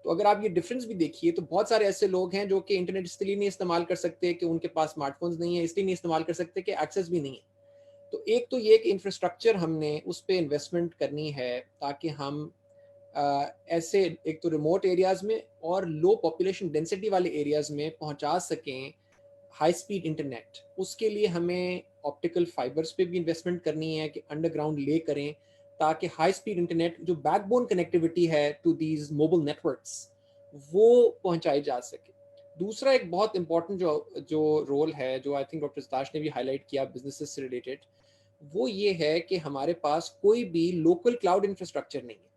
तो अगर आप ये डिफरेंस भी देखिए तो बहुत सारे ऐसे लोग हैं जो कि इंटरनेट इसलिए नहीं इस्तेमाल कर सकते कि उनके पास स्मार्टफोन्स नहीं है, इसलिए नहीं इस्तेमाल कर सकते कि एक्सेस भी नहीं है. तो एक तो ये कि इंफ्रास्ट्रक्चर हमने उस पर इन्वेस्टमेंट करनी है ताकि हम ऐसे एक तो रिमोट एरियाज़ में और लो पॉपुलेशन डेंसिटी वाले एरियाज़ में पहुंचा सकें हाई स्पीड इंटरनेट. उसके लिए हमें ऑप्टिकल फाइबर्स पे भी इन्वेस्टमेंट करनी है कि अंडरग्राउंड ले करें ताकि हाई स्पीड इंटरनेट जो बैकबोन कनेक्टिविटी है टू दीज मोबाइल नेटवर्क्स वो पहुंचाई जा सके. दूसरा एक बहुत इंपॉर्टेंट जो रोल है जो आई थिंक डॉक्टर ज़रताश ने भी हाईलाइट किया बिजनेसेस से रिलेटेड, वो ये है कि हमारे पास कोई भी लोकल क्लाउड इंफ्रास्ट्रक्चर नहीं है.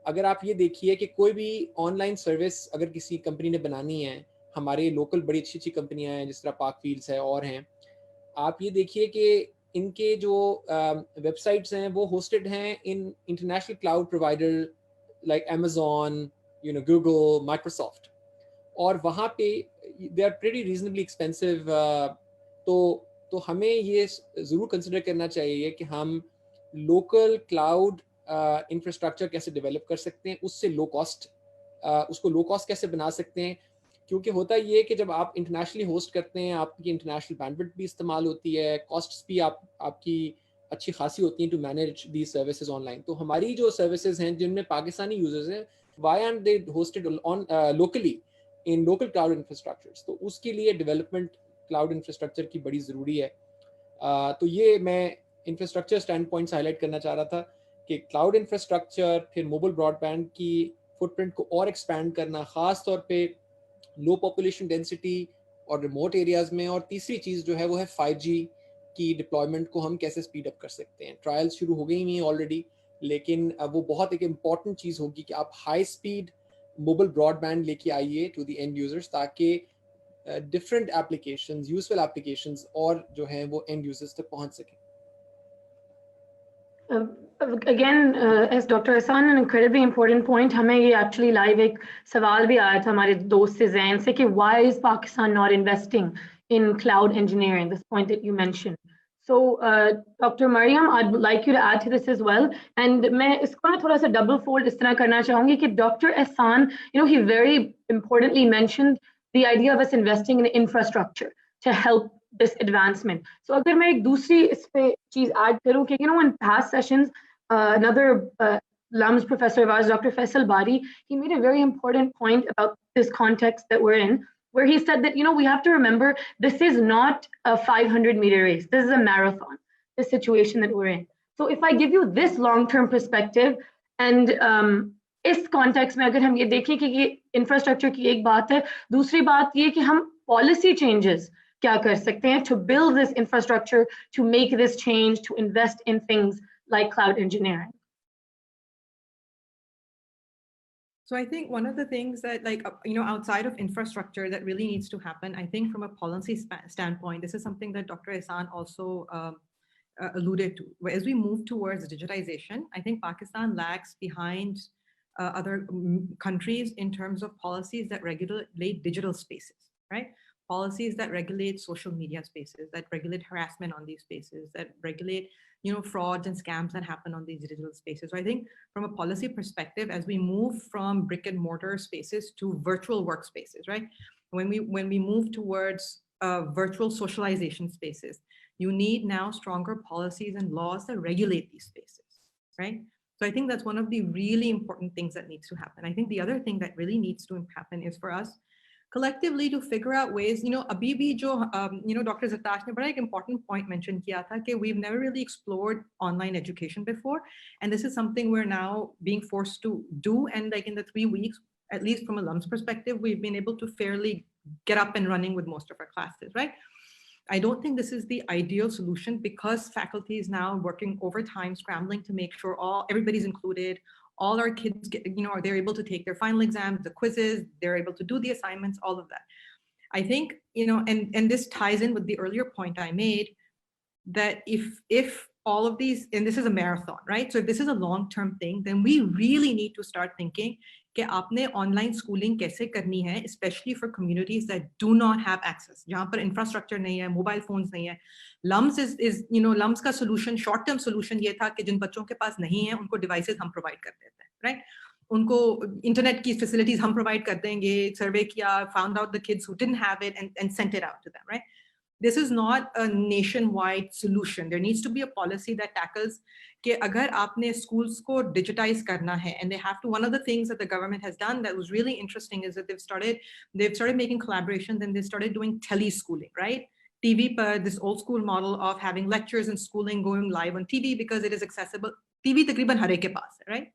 अगर आप ये देखिए कि कोई भी ऑनलाइन सर्विस अगर किसी कंपनी ने बनानी है, हमारे लोकल बड़ी अच्छी अच्छी कंपनियां हैं जिस तरह पार्क फील्ड्स है और हैं, आप ये देखिए कि इनके जो वेबसाइट्स हैं वो होस्टेड हैं in international cloud provider like Amazon, Google, Microsoft, और वहाँ पे they are pretty reasonably expensive. तो हमें ये ज़रूर कंसिडर करना चाहिए कि हम लोकल क्लाउड इंफ्रास्ट्रक्चर कैसे डेवलप कर सकते हैं, उससे उसको लो कॉस्ट कैसे बना सकते हैं. क्योंकि होता ये है कि जब आप इंटरनेशनली होस्ट करते हैं आपकी इंटरनेशनल बैंडविड्थ भी इस्तेमाल होती है, कॉस्ट्स भी आपकी अच्छी खासी होती हैं to manage the services online. तो हमारी जो सर्विसेज हैं जिनमें पाकिस्तानी यूजर्स हैं, why are they hosted on locally in local cloud infrastructures. तो उसके लिए डेवलपमेंट क्लाउड इंफ्रास्ट्रक्चर की बड़ी ज़रूरी है. तो ये मैं इंफ्रास्ट्रक्चर स्टैंड पॉइंट से हाईलाइट करना चाह रहा था कि क्लाउड इंफ्रास्ट्रक्चर, फिर मोबाइल ब्रॉडबैंड की फुटप्रिंट को और एक्सपैंड करना, ख़ास तौर पे लो पॉपुलेशन डेंसिटी और रिमोट एरियाज़ में. और तीसरी चीज़ जो है वो है 5G की डिप्लॉयमेंट को हम कैसे स्पीड अप कर सकते हैं. ट्रायल्स शुरू हो गई हुई हैं ऑलरेडी, लेकिन वो बहुत एक इम्पॉर्टेंट चीज़ होगी कि आप हाई स्पीड मोबाइल ब्रॉडबैंड लेके आइए टू द एंड यूजर्स ताकि डिफरेंट एप्लीकेशंस, यूजफुल एप्लीकेशंस और जो हैं वो एंड यूजर्स तक पहुंच सकें. Again, as Dr. Ihsan, an incredibly important point. हमें ये actually live एक सवाल भी आया था हमारे दोस्त से जैन से कि why is Pakistan not investing in cloud engineering? This point that you mentioned. So, Dr. Maryam, I'd like you to add to this as well. And मैं इसको ना थोड़ा सा double fold इस तरह करना चाहूँगी कि Dr. Ihsan, he very importantly mentioned the idea of us investing in infrastructure to help this advancement. So अगर मैं एक दूसरी इस पे चीज add करूँ कि in past sessions another LUMS professor of ours, Dr. Faisal Bari, he made a very important point about this context that we're in, where he said that we have to remember this is not a 500-meter race. This is a marathon, the situation that we're in. So if I give you this long-term perspective and इस context में अगर हम ये देखें कि ये infrastructure की एक बात है, दूसरी बात ये कि हम पॉलिसी चेंजेस क्या कर सकते हैं to build this infrastructure, to make this change, to invest in things like cloud engineering. So I think one of the things that outside of infrastructure that really needs to happen, I think from a policy standpoint, this is something that Dr. Ihsan also alluded to. As we move towards digitization, I think Pakistan lags behind other countries in terms of policies that regulate digital spaces, right? Policies that regulate social media spaces, that regulate harassment on these spaces, that regulate frauds and scams that happen on these digital spaces. So I think from a policy perspective, as we move from brick and mortar spaces to virtual workspaces, right? When we move towards virtual socialization spaces, you need now stronger policies and laws that regulate these spaces, right? So I think that's one of the really important things that needs to happen. I think the other thing that really needs to happen is for us collectively to figure out ways, abhi bhi jo, Dr. Zartash ne bada ek important point mentioned kiya tha कि we've never really explored online education before. And this is something we're now being forced to do. And like in the 3 weeks, at least from a LUMS perspective, we've been able to fairly get up and running with most of our classes, right? I don't think this is the ideal solution because faculty is now working overtime, scrambling to make sure everybody's included. All our kids get, they're able to take their final exams, the quizzes, they're able to do the assignments, all of that. I think, and this ties in with the earlier point I made, that if all of these, and this is a marathon, right? So if this is a long-term thing, then we really need to start thinking कि आपने online schooling कैसे करनी है, especially for communities that do not have access, जहाँ पर infrastructure नहीं है, mobile phones नहीं है. LUMS is LUMS का solution, short-term solution ये था कि जिन बच्चों के पास नहीं है, उनको devices हम provide कर देते हैं, right? उनको internet की facilities हम provide कर देंगे, survey किया, found out the kids who didn't have it and sent it out to them, right? This is not a nationwide solution. There needs to be a policy that tackles कि अगर आपने schools को digitize करना है, and they have to. One of the things that the government has done that was really interesting is that they've started making collaborations and they started doing teleschooling, right? TV per this old school model of having lectures and schooling going live on TV because it is accessible. TV तकरीबन हर एक के पास है, right?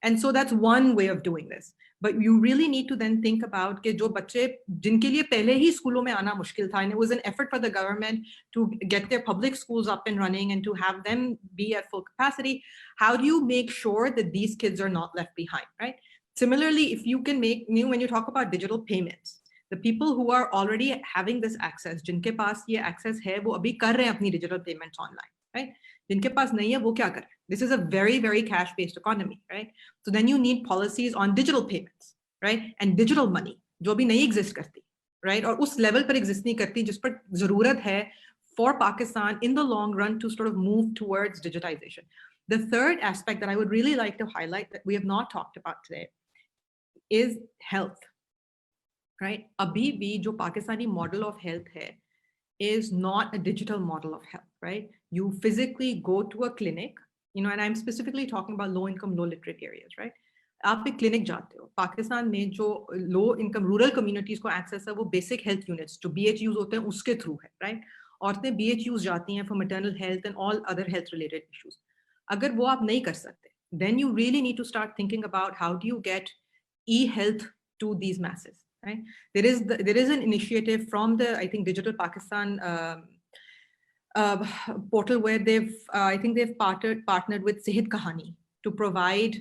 And so that's one way of doing this. But you really need to then think about कि जो बच्चे जिनके लिए पहले ही स्कूलों में आना मुश्किल था, and it was an effort for the government to get their public schools up and running and to have them be at full capacity. How do you make sure that these kids are not left behind, right? Similarly, if you can make, when you talk about digital payments, the people who are already having this access, जिनके पास ये access है, वो अभी कर रहे हैं अपनी digital payments online, right? जिनके पास नहीं है, वो क्या कर रहे हैं? This is a very, very cash-based economy, right? So then you need policies on digital payments, right? And digital money, जो भी नहीं exist करती, right? और उस level पर exist नहीं करती, जिस पर ज़रूरत है for Pakistan in the long run to sort of move towards digitization. The third aspect that I would really like to highlight that we have not talked about today is health, right? अभी भी जो Pakistani model of health है is not a digital model of health, right? You physically go to a clinic, and I'm specifically talking about low income, low literate areas, right? आप एक clinic जाते हो, पाकिस्तान में जो low income rural communities को access है, वो basic health units जो BHUs होते हैं उसके through है, right? औरतें BHUs जाती हैं for maternal health and all other health related issues. अगर वो आप नहीं कर सकते, then you really need to start thinking about how do you get e-health to these masses. Right? There is an initiative from the, I think, Digital Pakistan portal where they've partnered with Sehat Kahani to provide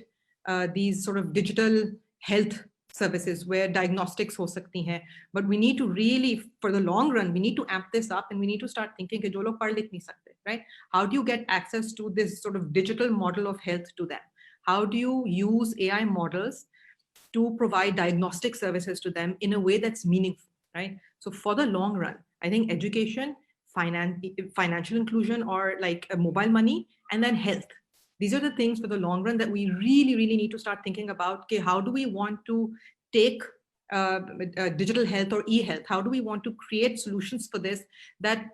these sort of digital health services where diagnostics ho sakti hain. But we need to really, for the long run, we need to amp this up and we need to start thinking कि जो लोग पढ़ लिख नहीं सकते, right? How do you get access to this sort of digital model of health to them? How do you use AI models to provide diagnostic services to them in a way that's meaningful, right? So for the long run, I think education, financial inclusion, or like mobile money, and then health. These are the things for the long run that we really, really need to start thinking about. Okay, how do we want to take digital health or e-health? How do we want to create solutions for this that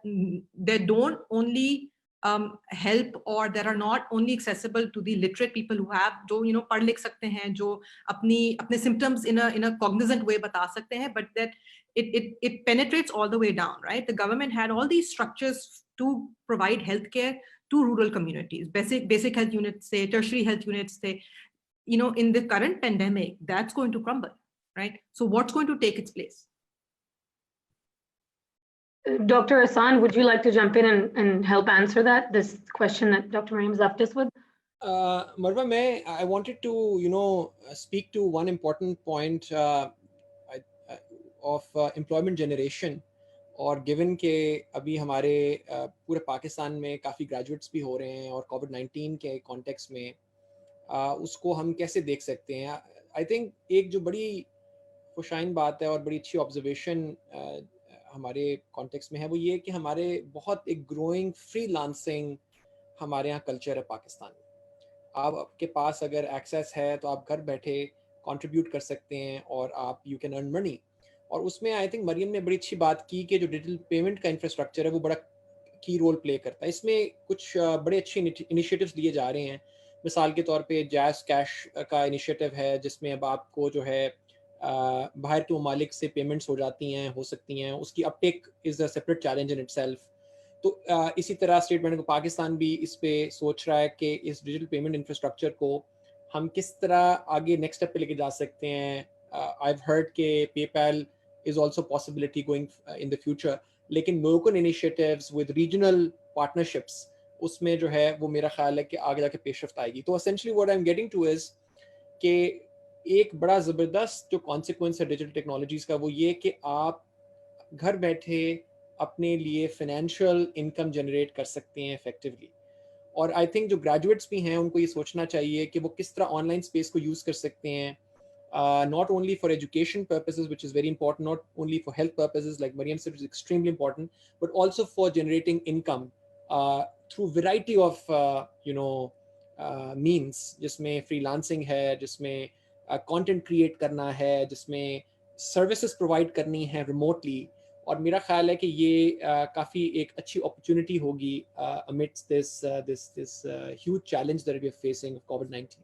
don't only help or that are not only accessible to the literate people who have जो पढ़ लिख सकते हैं, जो अपने symptoms in a cognizant way बता सकते हैं, but that it penetrates all the way down, right? The government had all these structures to provide healthcare to rural communities, basic health units, say tertiary health units, say, in the current pandemic, that's going to crumble, right? So what's going to take its place? Dr. Ihsan, would you like to jump in and help answer this question that Dr. Maryam's left us with? Marwa, I wanted to, speak to one important point of employment generation. और given के अभी हमारे पूरे पाकिस्तान में काफ़ी graduates भी हो रहे हैं और COVID-19 के context में उसको हम कैसे देख सकते हैं? I think एक जो बड़ी खुशाइन बात है और बड़ी अच्छी observation हमारे कॉन्टेक्स्ट में है वो ये कि हमारे बहुत एक ग्रोइंग फ्रीलांसिंग हमारे यहाँ कल्चर है पाकिस्तान में। आपके पास अगर एक्सेस है तो आप घर बैठे कंट्रीब्यूट कर सकते हैं और आप यू कैन अर्न मनी। और उसमें आई थिंक मरियम ने बड़ी अच्छी बात की कि जो डिजिटल पेमेंट का इंफ्रास्ट्रक्चर है वो बड़ा की रोल प्ले करता है। इसमें कुछ बड़े अच्छे इनिशिएटिव्स लिए जा रहे हैं मिसाल के तौर पे जैज़ कैश का इनिशिएटिव है जिसमें अब आपको जो है बाहर के ममालिक से पेमेंट्स हो जाती हैं, हो सकती हैं, उसकी Uptake is a separate challenge in itself. तो इसी तरह स्टेट बैंक ऑफ पाकिस्तान भी इस पे सोच रहा है कि इस डिजिटल पेमेंट इंफ्रास्ट्रक्चर को हम किस तरह आगे नेक्स्ट स्टेप पे लेके जा सकते हैं। आई हैव हर्ड के PayPal is also possibility going in the future, लेकिन local initiatives with regional partnerships उसमें जो है वो मेरा ख्याल है कि आगे जाके पेशरफ्त आएगी। तो essentially what I am getting two is कि एक बड़ा ज़बरदस्त जो कॉन्सिक्वेंस है डिजिटल टेक्नोलॉजीज़ का वो ये कि आप घर बैठे अपने लिए फाइनेंशियल इनकम जनरेट कर सकते हैं इफेक्टिवली। और आई थिंक जो ग्रेजुएट्स भी हैं उनको ये सोचना चाहिए कि वो किस तरह ऑनलाइन स्पेस को यूज़ कर सकते हैं, not only for education purposes, which is very important, not only for health purposes, like Maryam said, which is extremely important, but also for generating income through variety of means, जिसमें freelancing है, जिसमें content create करना है, जिसमें services provide करनी है remotely. और मेरा ख्याल है कि ये काफ़ी एक अच्छी अपॉर्चुनिटी होगी amidst this huge challenge that we are facing of COVID-19.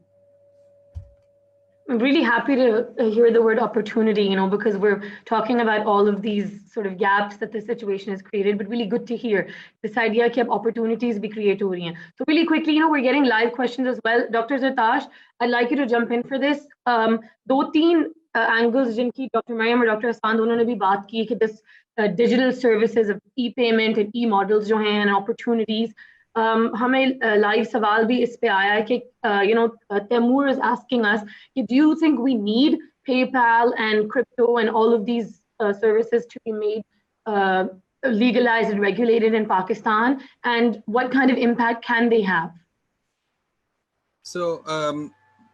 I'm really happy to hear the word opportunity, because we're talking about all of these sort of gaps that the situation has created, but really good to hear this idea that opportunities be created. So really quickly, we're getting live questions as well. Dr. Zartash, I'd like you to jump in for this. दो तीन angles जिनकी Dr. Maryam और Dr. Ihsan दोनों ने भी बात की कि this digital services of e-payment and e-models जो हैं and opportunities. हमें लाइव सवाल भी इस पे आया है कि Taimur is asking us, do you think we need PayPal and crypto and all of these services to be made legalized and regulated in Pakistan, and what kind of impact can they have? So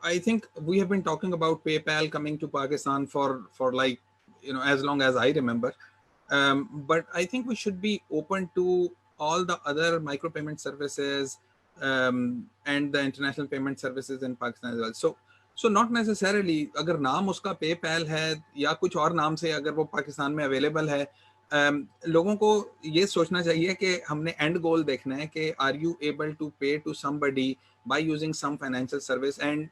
I think we have been talking about PayPal coming to Pakistan for like as long as I remember, but I think we should be open to all the other micropayment services and the international payment services in Pakistan as well. So not necessarily अगर नाम उसका PayPal है या कुछ और नाम से अगर वो पाकिस्तान में अवेलेबल है, लोगों को ये सोचना चाहिए कि हमने एंड गोल देखना है कि are you able to pay to somebody by using some financial service, and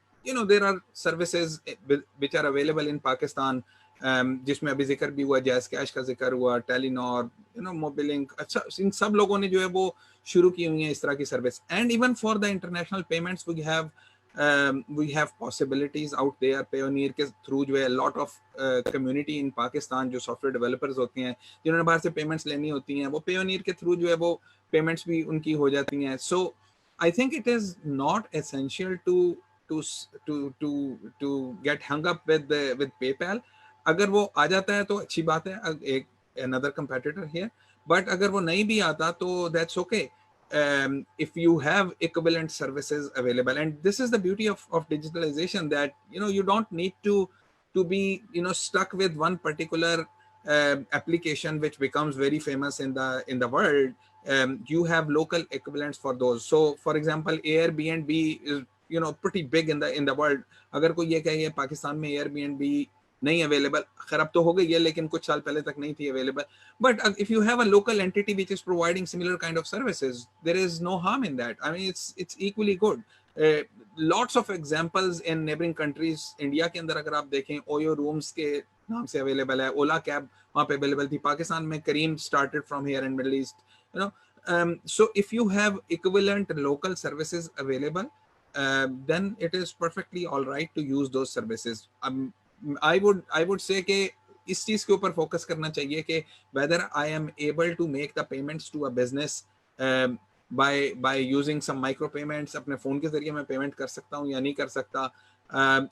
there are services which are available in Pakistan, जिसमें अभी जिक्र भी हुआ, जैज़ कैश का जिक्र हुआ, टेलीनॉर, मोबिलिंक, अच्छा इन सब लोगों ने जो है वो शुरू की हुई है इस तरह की service. And even for the international payments we have possibilities out there. Payoneer के थ्रू जो है lot of community in Pakistan जो सॉफ्टवेयर डेवलपर्स होती हैं जिन्होंने बाहर से पेमेंट्स लेनी होती हैं, वो Payoneer के थ्रू जो है वो पेमेंट्स भी उनकी हो जाती हैं. So I think it is not essential to get hung up with PayPal. अगर वो आ जाता है तो अच्छी बात है, एक another competitor here, but अगर वो नहीं भी आता तो that's okay. If you have equivalent services available, and this is the beauty of digitalization, that you don't need to be stuck with one particular application which becomes very famous in the world. You have local equivalents for those. So for example, Airbnb is pretty big in the world. अगर कोई ये कहे पाकिस्तान में Airbnb नहीं available, खैर अब तो हो गई है लेकिन कुछ साल पहले तक नहीं थी available, but if you have a local entity which is providing similar kind of services, there is no harm in that. I mean, it's equally good. Lots of examples in neighboring countries. India के अंदर अगर आप देखें, OYO rooms के नाम से available है, ओला cab वहाँ पे अवेलेबल थी, पाकिस्तान में करीम started from here in Middle East, so if you have equivalent local services available, then it is perfectly all right to use those services. I would say कि इस चीज के ऊपर फोकस करना चाहिए कि whether I am able to make the payments to a business by using some micro payments, अपने phone के जरिए मैं पेमेंट कर सकता हूँ या नहीं कर सकता.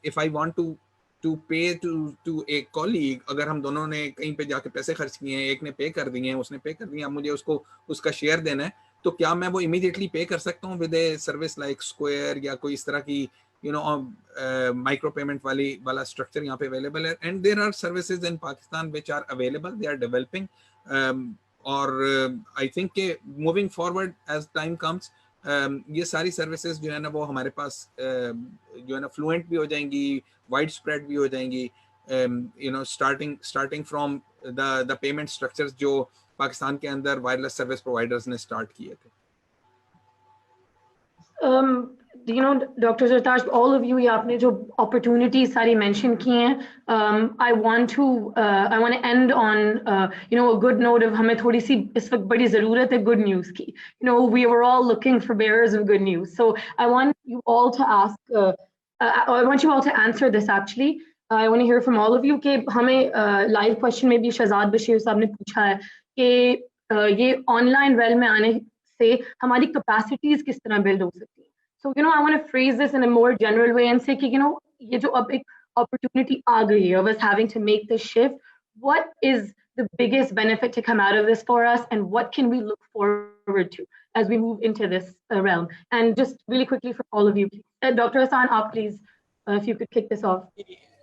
If I want to pay to a colleague, अगर हम दोनों ने कहीं पे जाके पैसे खर्च किए हैं, एक ने पे कर दिए हैं, उसने पे कर दिया, मुझे उसको उसका शेयर देना है, तो क्या मैं वो इमीडिएटली पे कर सकता हूँ with a service like square या कोई इस तरह की micro payment वाला structure यहाँ पे available है. And there are services in Pakistan which are available, they are developing, और I think कि moving forward as time comes, ये सारी services जो है ना वो हमारे पास जो है ना fluent भी हो जाएंगी, widespread भी हो जाएंगी, starting from the payment structures जो पाकिस्तान के अंदर wireless service providers ने start किए थे. you know, Dr. Zartash, all of you, ये आपने जो opportunities सारी mention की हैं, I want to end on you know, a good note of हमें थोड़ी सी इस वक्त बड़ी ज़रूरत है good news की. You know, we were all looking for bearers of good news. So I want you all to ask, I want you all to answer this actually. I want to hear from all of you कि हमें live question में भी शहजाद बशीर साहब ने पूछा है कि ये online realm में आने से हमारी capacities किस तरह build हो सकती हैं. So, you know, I want to phrase this in a more general way and say कि, you know, ये जो अब एक opportunity आ गई है of us having to make this shift, what is the biggest benefit to come out of this for us, and what can we look forward to as we move into this realm? And just really quickly for all of you, Dr. Ihsan, please, if you could kick this off.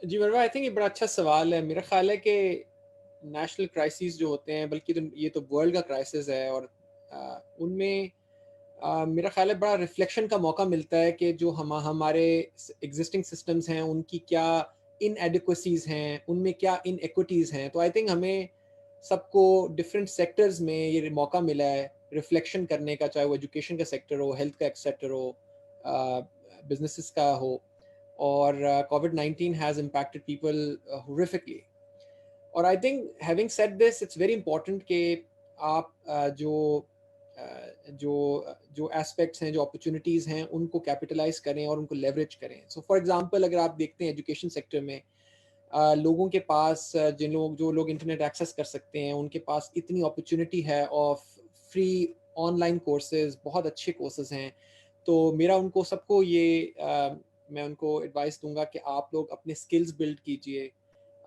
जी मरवा, I think ये बड़ा अच्छा सवाल है. मेरा ख्याल है कि नेशनल क्राइसिस जो होते हैं, बल्कि तो ये तो वर्ल्ड का क्राइसिस है, और उनमें मेरा ख्याल है बड़ा रिफ्लेक्शन का मौका मिलता है कि जो हमारे एग्जिस्टिंग सिस्टम्स हैं उनकी क्या इनएडिक्वेसीज हैं, उनमें क्या इनइक्विटीज़ हैं. तो आई थिंक हमें सबको डिफरेंट सेक्टर्स में ये मौका मिला है रिफ्लेक्शन करने का, चाहे वो एजुकेशन का सेक्टर हो, हेल्थ का सेक्टर हो, बिजनेसेस का हो. और COVID-19 has impacted people horrifically. और I think having said this, it's very important कि आप जो aspects हैं, जो opportunities हैं, उनको capitalize करें और उनको leverage करें. So for example, अगर आप देखते हैं education sector में लोगों के पास जो लोग इंटरनेट एक्सेस कर सकते हैं, उनके पास इतनी अपॉर्चुनिटी है ऑफ फ्री ऑनलाइन कोर्सेज, बहुत अच्छे कोर्सेज हैं. तो मेरा उनको सबको ये मैं उनको एडवाइस दूंगा कि आप लोग अपने स्किल्स बिल्ड कीजिए.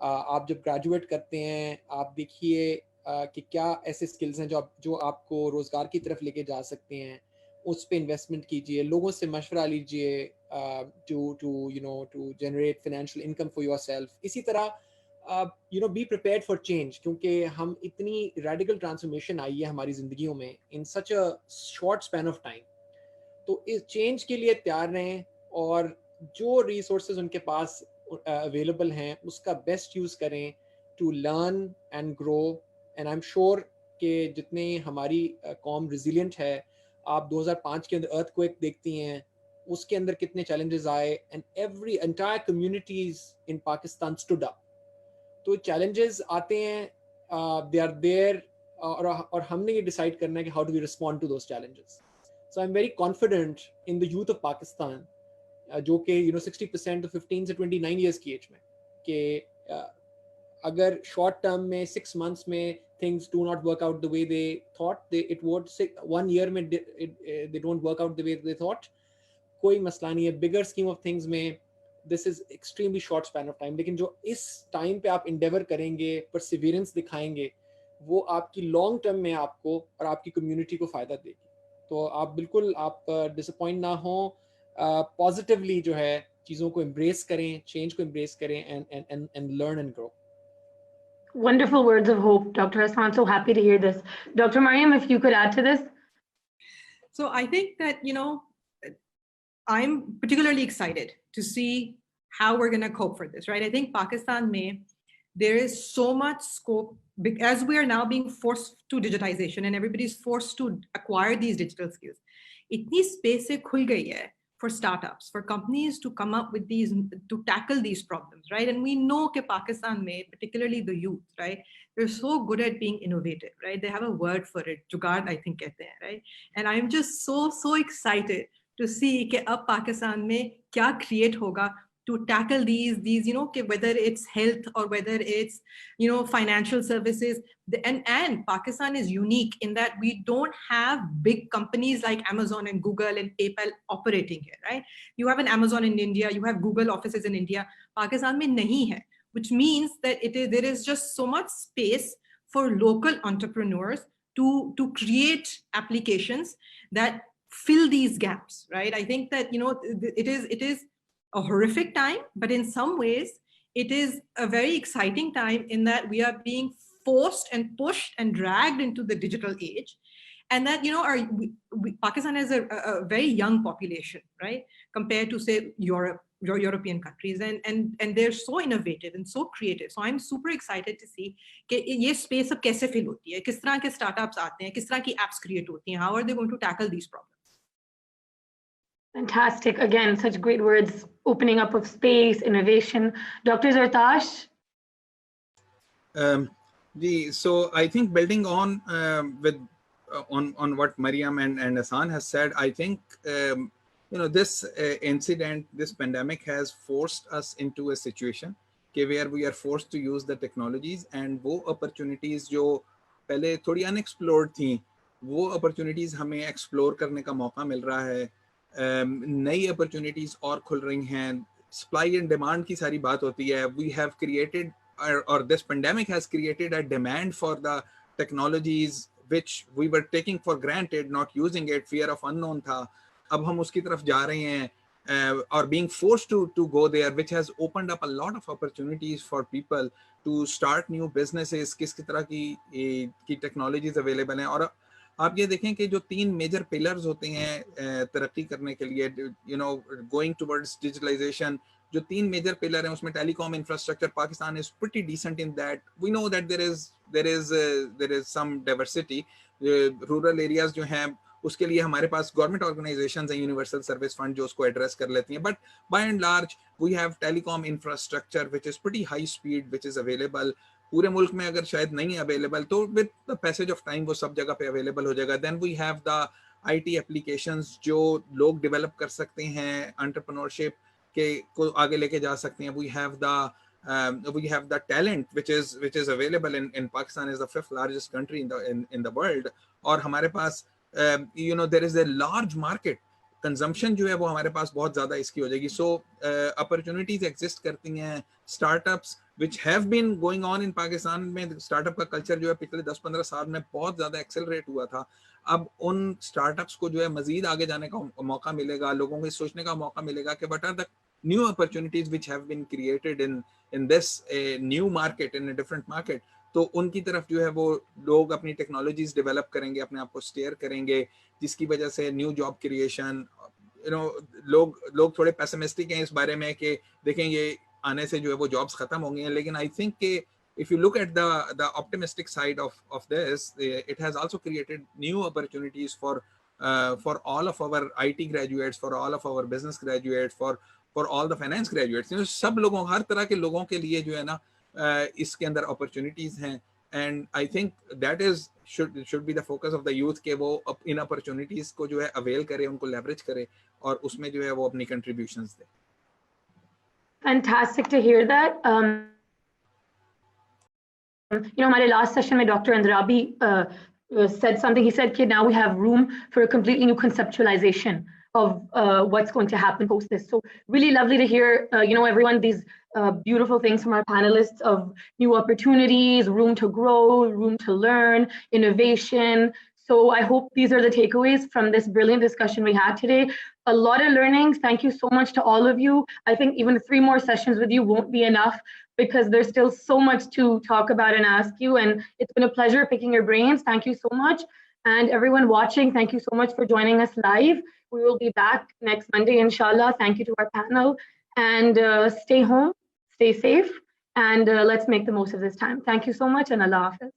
आप जब ग्रेजुएट करते हैं, आप देखिए कि क्या ऐसे स्किल्स हैं जो आपको रोज़गार की तरफ लेके जा सकते हैं. उस पे इन्वेस्टमेंट कीजिए, लोगों से मशवरा लीजिए to generate financial income for yourself. इसी तरह बी प्रिपेयर्ड फॉर चेंज, क्योंकि हम इतनी रेडिकल ट्रांसफॉर्मेशन आई है हमारी ज़िंदगियों में in such a short span of time. तो इस चेंज के लिए तैयार रहें और जो रिसोर्सेज उनके पास अवेलेबल हैं उसका बेस्ट यूज़ करें to learn and grow. And I am sure कि जितने हमारी कौम रिजिलियंट है, आप 2005 के अंदर अर्थक्वेक देखती हैं, उसके अंदर कितने चैलेंजेस आए, and every entire communities in Pakistan stood up. तो चैलेंजेस आते हैं, दे आर देयर, और हमने ये डिसाइड करना है कि how do we respond to those challenges. So I am very confident in the youth of Pakistan, जो कि 60% तो 15 से 29 ईयर्स की एज में, कि अगर शॉर्ट टर्म में 6 months में things do not work out the way they thought it would, 1 year में they don't work out the way they thought, कोई मसला नहीं है. बिगर स्कीम ऑफ थिंग्स में this is extremely short span of time, लेकिन जो इस टाइम पे आप इंडेवर करेंगे, परसिवियरेंस दिखाएंगे, वो आपकी लॉन्ग टर्म में आपको और आपकी कम्युनिटी को फ़ायदा देगी. तो आप बिल्कुल डिसअपॉइंट ना हो, पॉजिटिवली जो है चीज़ों को एम्ब्रेस करें, चेंज को एम्ब्रेस करें, and learn and grow. Wonderful words of hope, Dr. Ihsan. So happy to hear this. Dr. Maryam, if you could add to this. So I think that, I'm particularly excited to see how we're going to cope for this, right? I think Pakistan there is so much scope, as we are now being forced to digitization and everybody's forced to acquire these digital skills. Itni space se khul gayi hai for startups, for companies to come up with these, to tackle these problems, right? And we know that Pakistan particularly the youth, right? They're so good at being innovative, right? They have a word for it, jugaad, I think, kehte hain, right? And I'm just so excited to see कि अब पाकिस्तान में क्या create होगा to tackle these, whether it's health or whether it's, financial services. And Pakistan is unique in that we don't have big companies like Amazon and Google and PayPal operating here, right? You have an Amazon in India, you have Google offices in India. Pakistan mein nahi hai, which means that there is just so much space for local entrepreneurs to create applications that fill these gaps, right? I think that, it is a horrific time, but in some ways it is a very exciting time in that we are being forced and pushed and dragged into the digital age. And that, Pakistan has a very young population, right? Compared to, say, European countries. And they're so innovative and so creative. So I'm super excited to see कि ये space अब कैसे fill होती है, किस तरह के startups आते हैं, किस तरह की apps create होती हैं, how are they going to tackle these problems? Fantastic. Again, such great words, opening up of space, innovation. Dr. Zartash? So I think building on with on what Maryam and Ihsan has said, I think this incident, this pandemic has forced us into a situation where we are forced to use the technologies, and वो opportunities जो पहले थोड़ी unexplored थी, वो opportunities हमें explore करने का मौका मिल रहा है. नई opportunities और खुल रही हैं. Supply and demand की सारी बात होती है. We have created or this pandemic has created a demand for the technologies which we were taking for granted, not using it, fear of unknown था. अब हम उसकी तरफ जा रहे हैं, or being forced to go there, which has opened up a lot of opportunities for people to start new businesses. किस तरह की technologies available हैं. और आप ये देखें कि जो 3 मेजर पिलर्स होते हैं तरक्की करने के लिए, गोइंग टुवर्ड्स डिजिटलाइजेशन, जो 3 मेजर पिलर हैं उसमें telecom infrastructure, Pakistan is pretty decent in that. We know that there is some diversity. Rural areas जो हैं उसके लिए हमारे पास गवर्नमेंट ऑर्गेनाइजेशंस हैं, यूनिवर्सल सर्विस फंड, जो उसको एड्रेस कर लेती हैं. But by and large we have telecom infrastructure which is pretty high speed, which is available. पूरे मुल्क में अगर शायद नहीं अवेलेबल तो with the passage of time वो सब जगह पे अवेलेबल हो जाएगा. Then we have the IT applications जो लोग डेवलप कर सकते हैं, एंटरप्रेन्योरशिप के को आगे लेके जा सकते हैं. We have the talent which is available in Pakistan is the 5th largest country in the world. और हमारे पास there is a large market. Consumption जो है वो हमारे पास बहुत ज़्यादा इसकी हो जाएगी. सो अपॉर्चुनिटीज एग्जिस्ट करती हैं. Startups which have been going on in Pakistan में, स्टार्टअप का कल्चर जो है पिछले 10-15 साल में बहुत ज़्यादा एक्सेलरेट हुआ था. अब उन स्टार्टअप्स को जो है मजीद आगे जाने का मौका मिलेगा, लोगों को सोचने का मौका मिलेगा कि what are the new opportunities which have been created in this new market, in a different market. तो उनकी तरफ जो है वो लोग अपनी टेक्नोलॉजीज डेवलप करेंगे, अपने आप को स्टेयर करेंगे, जिसकी वजह से न्यू जॉब क्रिएशन. लोग थोड़े पेसिमिस्टिक हैं इस बारे में कि देखें ये आने से जो है वो जॉब्स खत्म होंगे हैं. लेकिन आई थिंक कि if you look at the optimistic side of this, it has also created new opportunities for all of our IT graduates, for all of our business graduates, for all the finance graduates. सब लोगों, हर तरह के लोगों के लिए जो है ना इसके अंदर opportunities हैं. And I think that should be the focus of the youth कि वो इन opportunities को जो है avail करे, उनको leverage करे और उसमें जो है वो अपनी contributions they. Fantastic to hear that. My last session with Dr. Andrabi said something. He said, now we have room for a completely new conceptualization of what's going to happen post this. So really lovely to hear, everyone, these beautiful things from our panelists of new opportunities, room to grow, room to learn, innovation. So I hope these are the takeaways from this brilliant discussion we had today. A lot of learnings. Thank you so much to all of you. I think even 3 more sessions with you won't be enough because there's still so much to talk about and ask you. And it's been a pleasure picking your brains. Thank you so much. And everyone watching, thank you so much for joining us live. We will be back next Monday, inshallah. Thank you to our panel. And stay home, stay safe, and let's make the most of this time. Thank you so much, and Allah Hafiz.